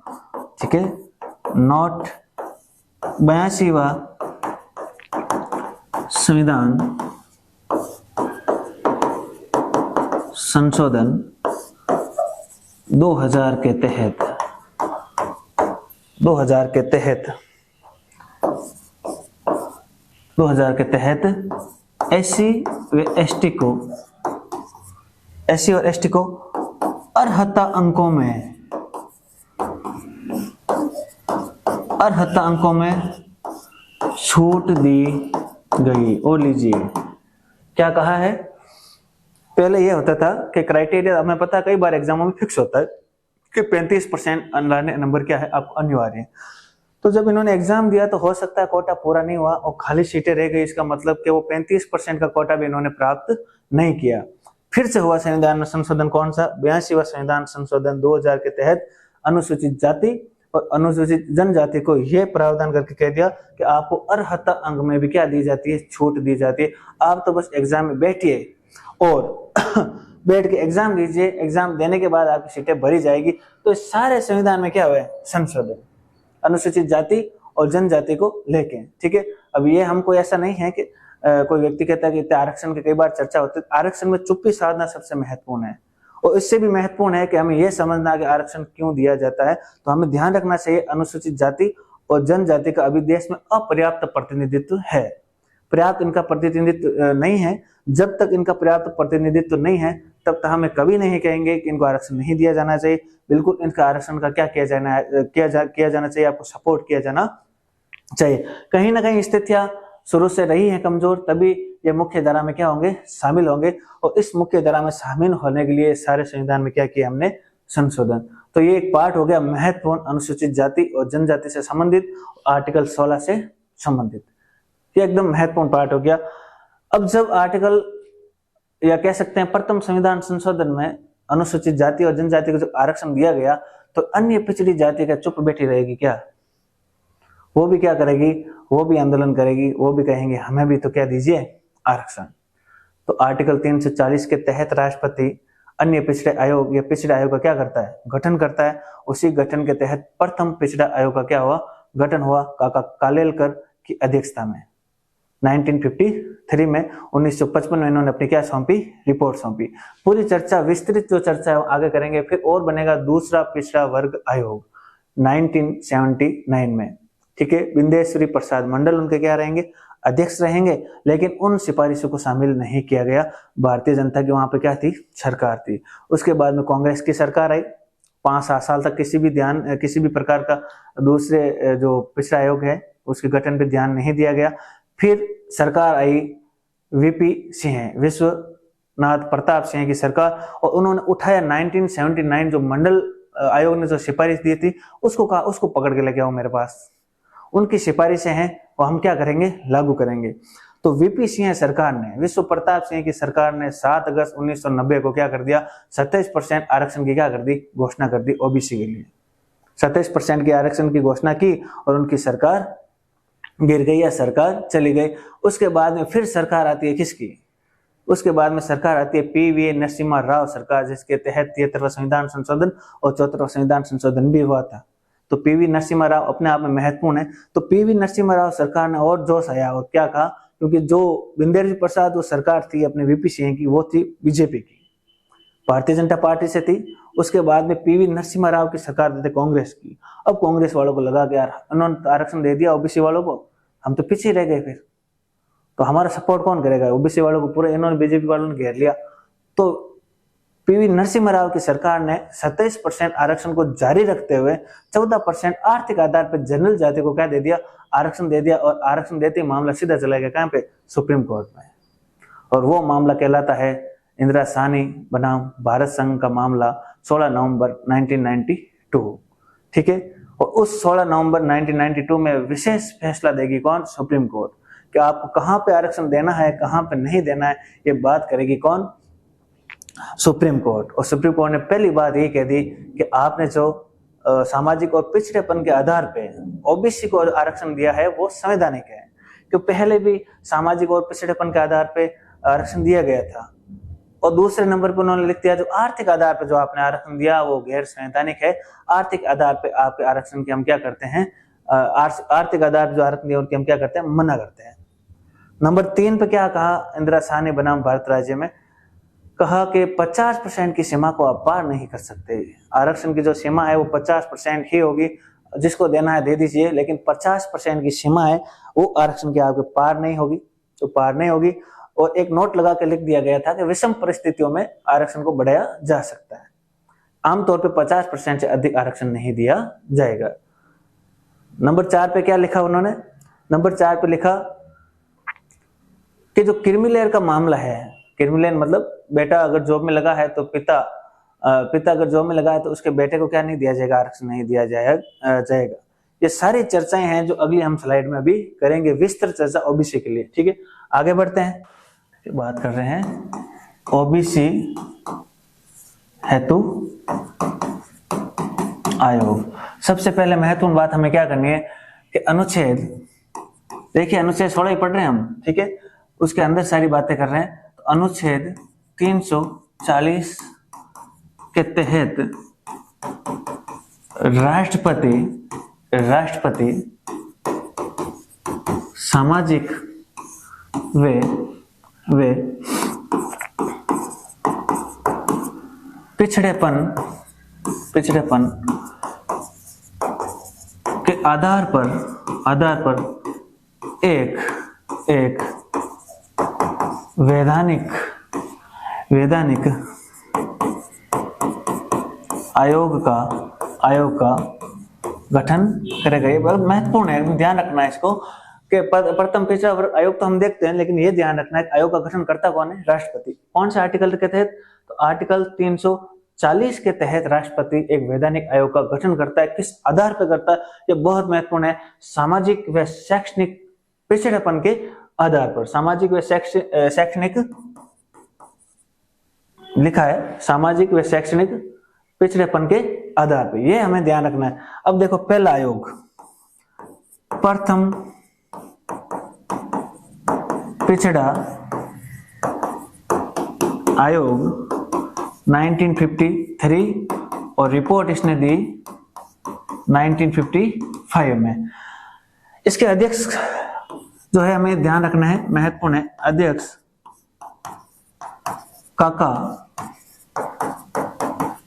ठीक है, नोट 82वां संविधान संशोधन 2000 के तहत 2000 के तहत एससी और एसटी को अर्हता अंकों में छूट दी गई। और लीजिए क्या कहा है, पहले यह होता था कि क्राइटेरिया हमें पता कई बार एग्जामों में फिक्स होता है कि 35% नंबर क्या है आपको अनिवार्य है। तो जब इन्होंने एग्जाम दिया तो हो सकता है कोटा पूरा नहीं हुआ और खाली सीटें रह गई, इसका मतलब कि वो 35% का कोटा भी इन्होंने प्राप्त नहीं किया। फिर से हुआ संविधान में संशोधन, कौन सा? 82वां संविधान संशोधन 2000 के तहत अनुसूचित जाति और अनुसूचित जनजाति को यह प्रावधान करके कह दिया कि आपको अर्हता अंक में भी क्या दी जाती है? छूट दी जाती है। आप तो बस एग्जाम में बैठिए और बैठ के एग्जाम दीजिए, एग्जाम देने के बाद आपकी सीटें भरी जाएगी। तो इस सारे संविधान में क्या हुआ है? संशोधन अनुसूचित जाति और जनजाति को लेके, ठीक है। अब ये हमको ऐसा नहीं है कि कोई व्यक्ति कहता है कि आरक्षण के कई बार चर्चा होती है, आरक्षण में चुप्पी साधना सबसे महत्वपूर्ण है और इससे भी महत्वपूर्ण है कि हमें यह समझना कि आरक्षण क्यों दिया जाता है। तो हमें ध्यान रखना चाहिए अनुसूचित जाति और जनजाति का अभी देश में अपर्याप्त प्रतिनिधित्व है, पर्याप्त इनका प्रतिनिधित्व नहीं है। जब तक इनका पर्याप्त प्रतिनिधित्व नहीं है तब तक हमें कभी नहीं कहेंगे कि इनको आरक्षण नहीं दिया जाना चाहिए। बिल्कुल इनका आरक्षण का क्या किया जाना चाहिए, आपको सपोर्ट किया जाना चाहिए। कहीं ना कहीं स्थितियां शुरू से रही है कमजोर, तभी ये मुख्य धारा में क्या होंगे? शामिल होंगे। और इस मुख्य धारा में शामिल होने के लिए सारे संविधान में क्या किया हमने? संशोधन। तो ये एक पार्ट हो गया महत्वपूर्ण अनुसूचित जाति और जनजाति से संबंधित, आर्टिकल 16 से संबंधित, ये एकदम महत्वपूर्ण पार्ट हो गया। अब जब आर्टिकल या कह सकते हैं प्रथम संविधान संशोधन में अनुसूचित जाति और जनजाति को जब आरक्षण दिया गया तो अन्य पिछड़ी जाति का चुप बैठी रहेगी क्या? वो भी क्या करेगी? वो भी आंदोलन करेगी, वो भी कहेंगे हमें भी तो क्या दीजिए आरक्षण। तो आर्टिकल 340 के तहत राष्ट्रपति अन्य पिछड़े आयोग या पिछड़े आयोग का क्या करता है? गठन करता है। उसी गठन के तहत प्रथम पिछड़ा आयोग का क्या हुआ? गठन हुआ काका कालेलकर की अध्यक्षता में 1953 में। 1955 में इन्होंने अपनी क्या सौंपी? रिपोर्ट सौंपी। पूरी चर्चा, विस्तृत जो चर्चा है आगे करेंगे। फिर और बनेगा दूसरा पिछड़ा वर्ग आयोग 1979 में, ठीक है। बिंदेश्वरी प्रसाद मंडल उनके क्या रहेंगे? अध्यक्ष रहेंगे। लेकिन उन सिफारिशों को शामिल नहीं किया गया। भारतीय जनता की वहां पे क्या थी? सरकार थी। उसके बाद में कांग्रेस की सरकार आई। 5-7 साल तक किसी भी प्रकार का दूसरे जो पिछड़ा आयोग है उसके गठन पे ध्यान नहीं दिया गया। फिर सरकार आई वीपी सिंह, विश्वनाथ प्रताप सिंह की सरकार, और उन्होंने उठाया 1979 जो मंडल आयोग ने जो सिफारिश दी थी उसको कहा उसको पकड़ के लेके आओ मेरे पास। उनकी सिफारिशें हैं वो हम क्या करेंगे? लागू करेंगे। तो वीपी सिंह सरकार ने, विश्व प्रताप सिंह की सरकार ने 7 अगस्त 1990 को क्या कर दिया? 27% आरक्षण की क्या कर दी? घोषणा कर दी ओबीसी के लिए। 27% की आरक्षण की घोषणा की और उनकी सरकार गिर गई या सरकार चली गई। उसके बाद में फिर सरकार आती है किसकी? उसके बाद में सरकार आती है पीवी नरसिम्हा राव सरकार, जिसके तहत 73वां संविधान संशोधन और 74वां संविधान संशोधन भी हुआ था। तो पीवी नरसिम्हा राव अपने आप में महत्वपूर्ण है। तो पीवी नरसिम्हा राव सरकार ने और जोश आया और क्या कहा? क्योंकि जो बिंदेश्वरी प्रसाद वो सरकार थी अपने वीपी सिंह की, वो थी बीजेपी की, भारतीय जनता पार्टी से थी। उसके बाद में पीवी नरसिम्हा राव की सरकार थी कांग्रेस की। अब कांग्रेस वालों को लगा कि यार उन्होंने आरक्षण दे दिया ओबीसी वालों को, हम तो पीछे रह गए, फिर तो हमारा सपोर्ट कौन करेगा? ओबीसी वालों को पूरा इन्होंने बीजेपी वालों ने घेर लिया। तो पीवी नरसिम्हा राव की सरकार ने 27% आरक्षण को जारी रखते हुए 14% आर्थिक आधार पर जनरल जाति को क्या दे दिया, आरक्षण दे दिया। और आरक्षण देते ही मामला सीधा चला गया कहां पे, सुप्रीम कोर्ट में। और वो मामला कहलाता है इंदिरा साहनी बनाम भारत संघ का मामला 16 नवंबर 1992। ठीक है, और उस 16 नवंबर 1992 में विशेष फैसला देगी कौन, सुप्रीम कोर्ट, कि आपको कहां पे आरक्षण देना है कहां पे नहीं देना है, ये बात करेगी कौन, सुप्रीम कोर्ट। और सुप्रीम कोर्ट ने पहली बात ये कह दी कि आपने जो सामाजिक और पिछड़ेपन के आधार पे ओबीसी को आरक्षण दिया है वो संवैधानिक है, क्योंकि पहले भी सामाजिक और पिछड़ेपन के आधार पे आरक्षण दिया गया था। और दूसरे नंबर पर उन्होंने लिख दिया जो आर्थिक आधार पर जो आपने आरक्षण दिया वो गैर संवैधानिक है। आर्थिक आधार पे आपके आरक्षण की हम क्या करते हैं, आर्थिक आधार पर जो आरक्षण दिया उनकी हम क्या करते हैं, मना करते हैं। नंबर 3 पे क्या कहा इंदिरा साहनी बनाम भारत राज्य में, कहा कि 50% की सीमा को आप पार नहीं कर सकते। आरक्षण की जो सीमा है वो 50% ही होगी, जिसको देना है दे दीजिए, लेकिन 50% की सीमा है वो आरक्षण की आपके पार नहीं होगी, तो पार नहीं होगी। और एक नोट लगा के लिख दिया गया था कि विषम परिस्थितियों में आरक्षण को बढ़ाया जा सकता है, आमतौर पे 50% से अधिक आरक्षण नहीं दिया जाएगा। नंबर 4 पे क्या लिखा उन्होंने, नंबर 4 पे लिखा कि जो क्रीमी का मामला है, क्रीमी मतलब बेटा अगर जॉब में लगा है तो पिता अगर जॉब में लगा है तो उसके बेटे को क्या नहीं दिया जाएगा, आरक्षण नहीं दिया जाएगा। ये सारी चर्चाएं हैं जो अगली हम स्लाइड में अभी करेंगे, विस्तृत चर्चा ओबीसी के लिए। ठीक है, आगे बढ़ते हैं, बात कर रहे हैं ओबीसी हेतु आयोग। सबसे पहले महत्वपूर्ण बात हमें क्या करनी है कि अनुच्छेद, देखिए अनुच्छेद 16 ही पढ़ रहे हैं हम, ठीक है, उसके अंदर सारी बातें कर रहे हैं। तो अनुच्छेद 340 के तहत राष्ट्रपति सामाजिक वे पिछड़ेपन के आधार पर एक वैधानिक आयोग का गठन करेगा। ये बहुत महत्वपूर्ण है, ध्यान रखना है इसको कि प्रथम पिछड़ा वर्ग आयोग तो हम देखते हैं, लेकिन ये ध्यान रखना है आयोग का गठन करता कौन है, राष्ट्रपति। कौन से आर्टिकल के तहत, तो आर्टिकल 340 के तहत राष्ट्रपति एक वैधानिक आयोग का गठन करता है। किस आधार पर करता है, ये बहुत महत्वपूर्ण है, सामाजिक व शैक्षणिक पिछड़ेपन के आधार पर। सामाजिक व शैक्षणिक लिखा है, सामाजिक व शैक्षणिक पिछड़ेपन के आधार पर, ये हमें ध्यान रखना है। अब देखो पहला आयोग, प्रथम पिछड़ा आयोग 1953 और रिपोर्ट इसने दी 1955 में। इसके अध्यक्ष जो है हमें ध्यान रखना है, महत्वपूर्ण है, अध्यक्ष काका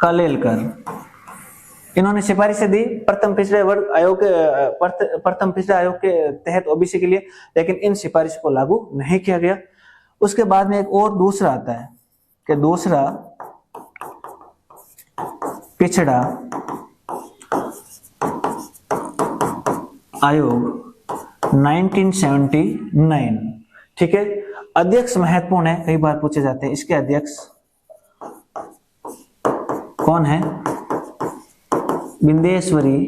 कालेलकर। इन्होंने सिफारिशें दी प्रथम पिछड़े वर्ग आयोग के प्रथम पिछड़ा आयोग के तहत ओबीसी के लिए, लेकिन इन सिफारिशों को लागू नहीं किया गया। उसके बाद में एक और दूसरा आता है कि दूसरा पिछड़ा आयोग 1979। ठीक है, अध्यक्ष महत्वपूर्ण है, कई बार पूछे जाते हैं। इसके अध्यक्ष कौन है, बिंदेश्वरी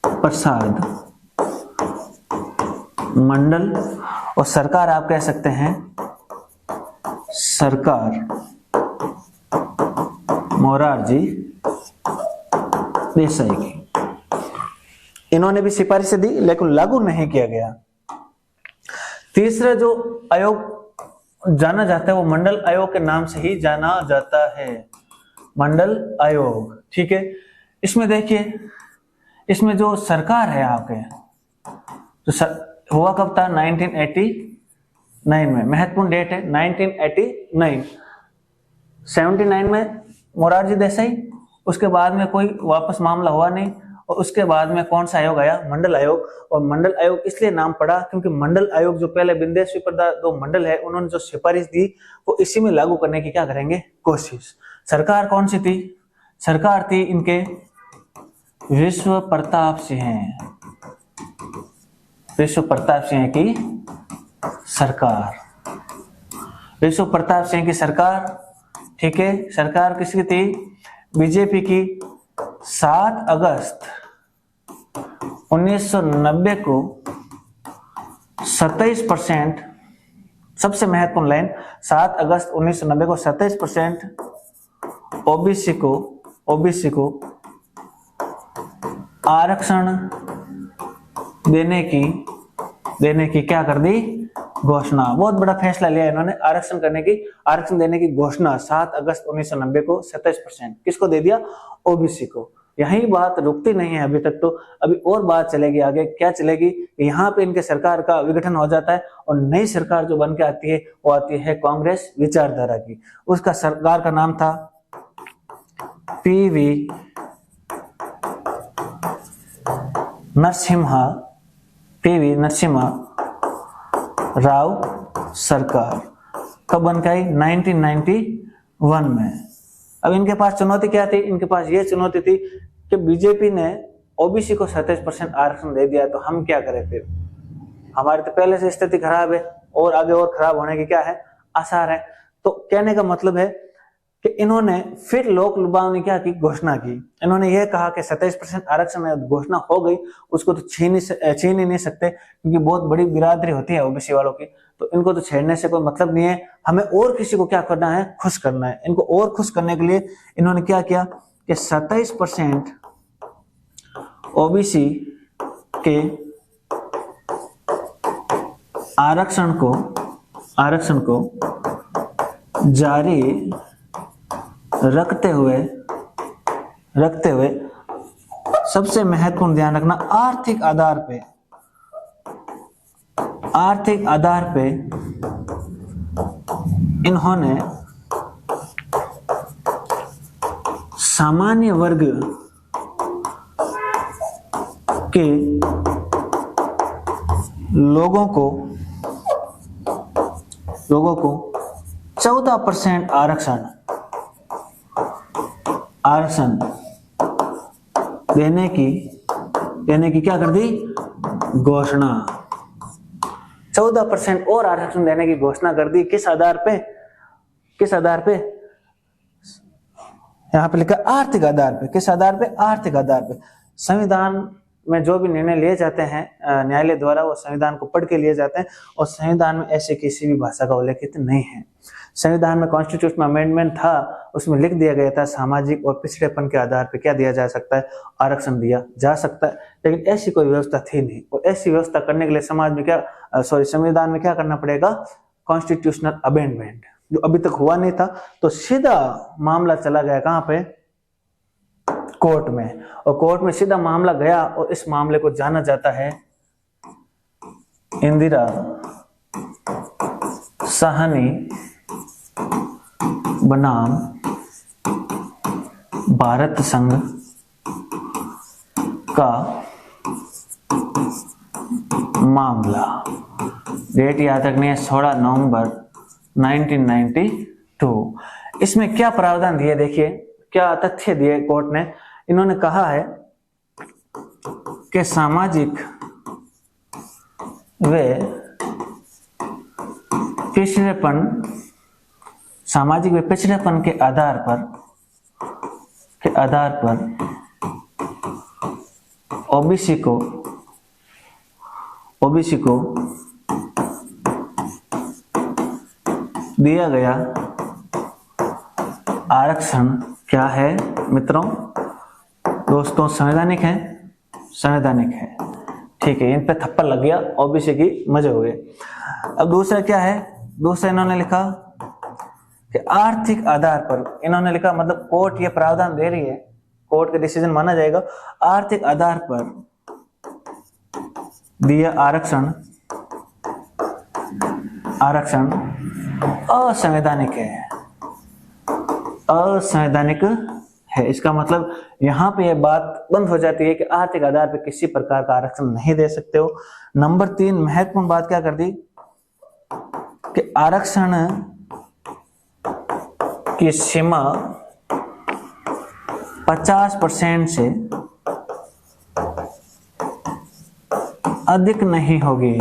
प्रसाद मंडल। और सरकार आप कह सकते हैं सरकार मोरारजी देसाई की। इन्होंने भी सिफारिशें दी लेकिन लागू नहीं किया गया। तीसरा जो आयोग जाना जाता है वो मंडल आयोग के नाम से ही जाना जाता है, मंडल आयोग। ठीक है, इसमें देखिए, इसमें जो सरकार है आपके, तो हुआ कब था, 1989 में, महत्वपूर्ण डेट है 1989। 79 में मोरारजी देसाई, उसके बाद में कोई वापस मामला हुआ नहीं, और उसके बाद में कौन सा आयोग आया, मंडल आयोग। और मंडल आयोग इसलिए नाम पड़ा क्योंकि मंडल आयोग जो पहले विंध्येश्वर प्रताप दो मंडल है उन्होंने जो सिफारिश दी वो इसी में लागू करने की क्या करेंगे, कोशिश। सरकार कौन सी थी, सरकार थी इनके विश्व प्रताप सिंह, विश्व प्रताप सिंह की सरकार, विश्व प्रताप सिंह की सरकार। ठीक है, सरकार किसकी थी, बीजेपी की। 7 अगस्त 1990 को 27%, सबसे महत्वपूर्ण लाइन, 7 अगस्त 1990 को 27% ओबीसी को आरक्षण देने की क्या कर दी, घोषणा। बहुत बड़ा फैसला लिया इन्होंने, आरक्षण देने की घोषणा 7 अगस्त 1990 को 27% किसको दे दिया, ओबीसी को। यही बात रुकती नहीं है अभी तक, तो अभी और बात चलेगी आगे। क्या चलेगी, यहाँ पे इनके सरकार का विघटन हो जाता है और नई सरकार जो बन के आती है वो आती है कांग्रेस विचारधारा की। उसका सरकार का नाम था पीवी नरसिम्हा राव सरकार। कब बन के आई, 1991 में। अब इनके पास चुनौती क्या थी, इनके पास ये चुनौती थी कि बीजेपी ने ओबीसी को 27% आरक्षण दे दिया तो हम क्या करें, फिर हमारी तो पहले से स्थिति खराब है और आगे और खराब होने की क्या है, आसार है। तो कहने का मतलब है कि इन्होंने फिर लोक लुभावनी क्या की, घोषणा की। इन्होंने यह कहा कि 27% आरक्षण में घोषणा हो गई, उसको तो छीन ही नहीं सकते क्योंकि बहुत बड़ी बिरादरी होती है ओबीसी वालों की, तो इनको तो छेड़ने से कोई मतलब नहीं है। हमें और किसी को क्या करना है, खुश करना है। इनको और खुश करने के लिए इन्होंने क्या किया कि 27% ओबीसी के आरक्षण को जारी रखते हुए सबसे महत्वपूर्ण ध्यान रखना, आर्थिक आधार पे इन्होंने सामान्य वर्ग के लोगों को 14% आरक्षण देने की क्या कर दी, घोषणा। 14% और आरक्षण देने की घोषणा कर दी। किस आधार पे, यहां पे लिखा आर्थिक आधार पे। किस आधार पे, आर्थिक आधार पे। संविधान में जो भी निर्णय लिए जाते हैं न्यायालय द्वारा, वो संविधान को पढ़ के लिए जाते हैं और संविधान में ऐसे किसी भी भाषा का उल्लेखित नहीं है। संविधान में कॉन्स्टिट्यूशनल अमेंडमेंट था, उसमें लिख दिया गया था सामाजिक और पिछड़ेपन के आधार पर क्या दिया जा सकता है, आरक्षण दिया जा सकता है, लेकिन ऐसी कोई व्यवस्था थी नहीं। और ऐसी व्यवस्था करने के लिए संविधान में क्या करना पड़ेगा, कॉन्स्टिट्यूशनल अमेंडमेंट, जो अभी तक हुआ नहीं था। तो सीधा मामला चला गया कहां पे, कोर्ट में, और कोर्ट में सीधा मामला गया और इस मामले को जाना जाता है इंदिरा साहनी बनाम भारत संघ का मामला। डेट याद रखनी है, 16 नवंबर 1992। इसमें क्या प्रावधान दिए, देखिए क्या तथ्य दिए कोर्ट ने। इन्होंने कहा है कि सामाजिक व पिछड़ेपन के आधार पर ओबीसी को दिया गया आरक्षण क्या है मित्रों, दोस्तों, संवैधानिक है। ठीक है, इन पे थप्पड़ लग गया, ओबीसी की मजे हो गए। अब दूसरा क्या है, दूसरा इन्होंने लिखा कि आर्थिक आधार पर, इन्होंने लिखा मतलब कोर्ट ये प्रावधान दे रही है, कोर्ट का डिसीजन माना जाएगा। आर्थिक आधार पर दिया आरक्षण असंवैधानिक है। इसका मतलब यहाँ पे ये बात बंद हो जाती है कि आर्थिक आधार पर किसी प्रकार का आरक्षण नहीं दे सकते हो। नंबर 3 महत्वपूर्ण बात क्या कर दी कि आरक्षण की सीमा 50% से अधिक नहीं होगी।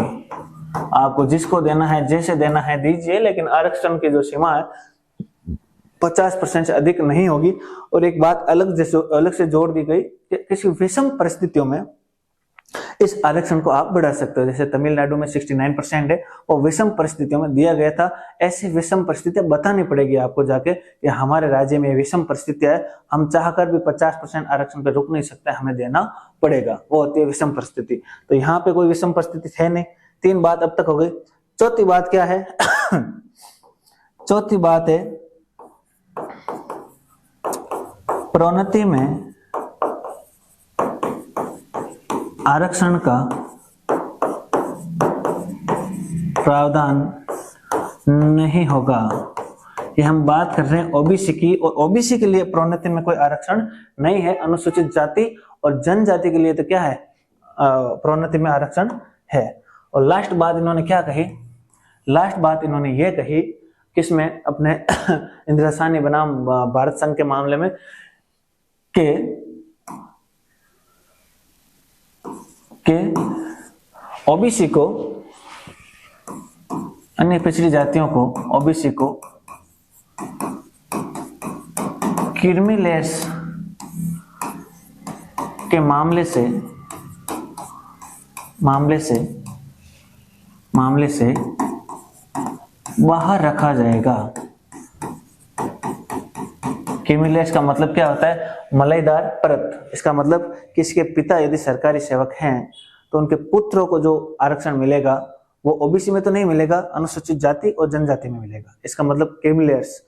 आपको जिसको देना है जैसे देना है दीजिए, लेकिन आरक्षण की जो सीमा है 50% से अधिक नहीं होगी। और एक बात अलग से जोड़ दी गई कि किसी विषम परिस्थितियों में इस आरक्षण को आप बढ़ा सकते हो। जैसे तमिलनाडु में 69% है, और विषम परिस्थितियों में दिया गया था। ऐसी विषम परिस्थितियां बतानी पड़ेगी आपको जाके कि हमारे राज्य में विषम परिस्थितियां है, हम चाहकर भी 50% आरक्षण पे रुक नहीं सकते, हमें देना पड़ेगा, वो होती है विषम परिस्थिति। तो यहाँ पे कोई विषम परिस्थिति है नहीं। 3 बात अब तक हो गई। चौथी बात क्या है? चौथी बात है प्रोन्नति में आरक्षण का प्रावधान नहीं होगा। ये हम बात कर रहे हैं ओबीसी की, और ओबीसी के लिए प्रोन्नति में कोई आरक्षण नहीं है। अनुसूचित जाति और जनजाति के लिए तो क्या है, प्रोन्नति में आरक्षण है। और लास्ट बात इन्होंने क्या कही? लास्ट बात इन्होंने ये कही किसमें, अपने इंदिरा साहनी बनाम भारत संघ के मामले में, के ओबीसी को, अन्य पिछड़ी जातियों को, ओबीसी को क्रीमीलेस के मामले से बाहर रखा जाएगा। क्रीमीलेस का मतलब क्या होता है? मलाईदार परत। इसका मतलब किसी के पिता यदि सरकारी सेवक हैं तो उनके पुत्रों को जो आरक्षण मिलेगा वो ओबीसी में तो नहीं मिलेगा, अनुसूचित जाति और जनजाति में मिलेगा। इसका मतलब क्रीमीलेस,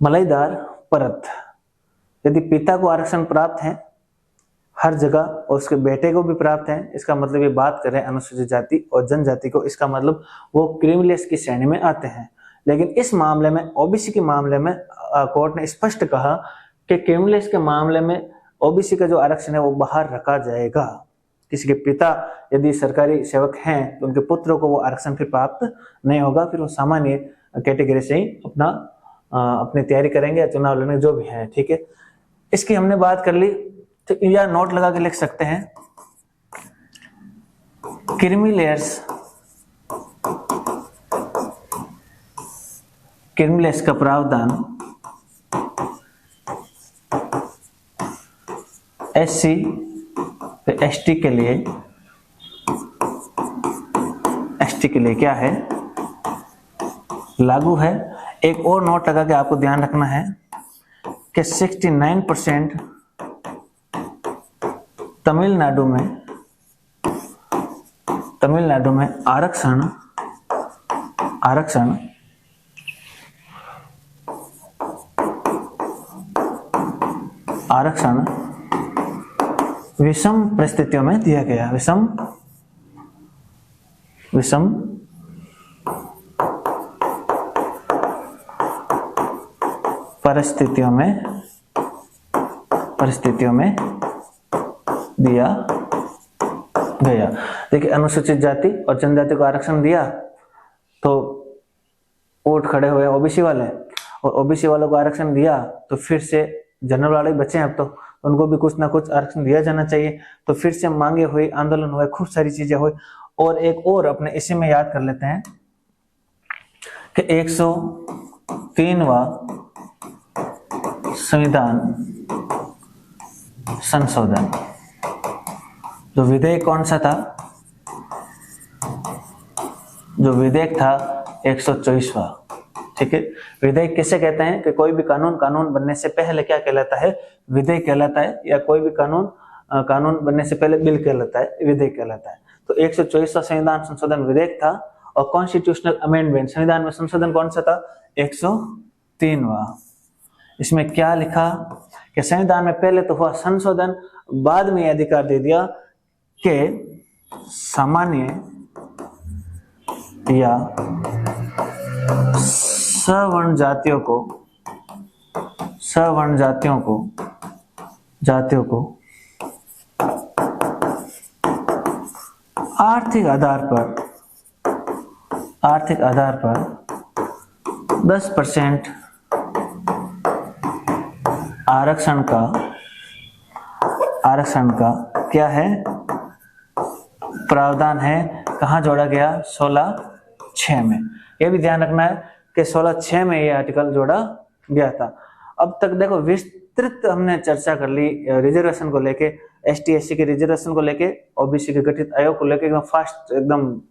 मलाईदार परत। यदि पिता को आरक्षण प्राप्त है हर जगह और उसके बेटे को भी प्राप्त है, इसका मतलब ये बात करें अनुसूचित जाति और जनजाति को, इसका मतलब वो क्रीमीलेस की श्रेणी में आते हैं। लेकिन इस मामले में, ओबीसी के मामले में, कोर्ट ने स्पष्ट कहा कि क्रीमीलेस के मामले में ओबीसी का जो आरक्षण है वो बाहर रखा जाएगा। किसी के पिता यदि सरकारी सेवक हैं तो उनके पुत्रों को वो आरक्षण फिर प्राप्त नहीं होगा, फिर वो सामान्य कैटेगरी से ही अपनी तैयारी करेंगे या चुनाव लड़ने जो भी है। ठीक है, इसकी हमने बात कर ली। तो या नोट लगा के लिख सकते हैं, क्रीमीलेस का प्रावधान एससी एसटी के लिए क्या है, लागू है। एक और नोट लगा के आपको ध्यान रखना है कि 69% तमिलनाडु में आरक्षण विषम परिस्थितियों में दिया गया। विषम परिस्थितियों में दिया गया। देखिए, अनुसूचित जाति और जनजाति को आरक्षण दिया तो वोट खड़े हुए ओबीसी वाले, और ओबीसी वालों को आरक्षण दिया तो फिर से जनरल वाले बचे हैं, अब तो उनको भी कुछ ना कुछ आरक्षण दिया जाना चाहिए। तो फिर से मांगे हुई, आंदोलन हुए, खूब सारी चीजें हुई। और एक और अपने इसी में याद कर लेते हैं कि 103वां संविधान संशोधन, जो विधेयक कौन सा था? जो विधेयक था 124वां। ठीक है, विधेयक किसे कहते हैं कि कोई भी कानून बनने से पहले क्या कहलाता है? विधेयक कहलाता है। या कोई भी कानून बनने से पहले बिल कहलाता है, विधेयक कहलाता है। तो 124वां संविधान संशोधन विधेयक था। और कॉन्स्टिट्यूशनल अमेंडमेंट, संविधान में संशोधन कौन सा था? 103वां। इसमें क्या लिखा कि संविधान में पहले तो हुआ संशोधन, बाद में अधिकार दे दिया कि सामान्य या सवर्ण जातियों को जातियों को आर्थिक आधार पर 10% आरक्षण का क्या है, प्रावधान है। कहाँ जोड़ा गया? 16(6) में। यह भी ध्यान रखना है कि 16(6) में ये आर्टिकल जोड़ा गया था। अब तक देखो विस्तृत हमने चर्चा कर ली रिजर्वेशन को लेके, ST SC के रिजर्वेशन को लेके, OBC के गठित आयोग को लेके, एकदम फास्ट एकदम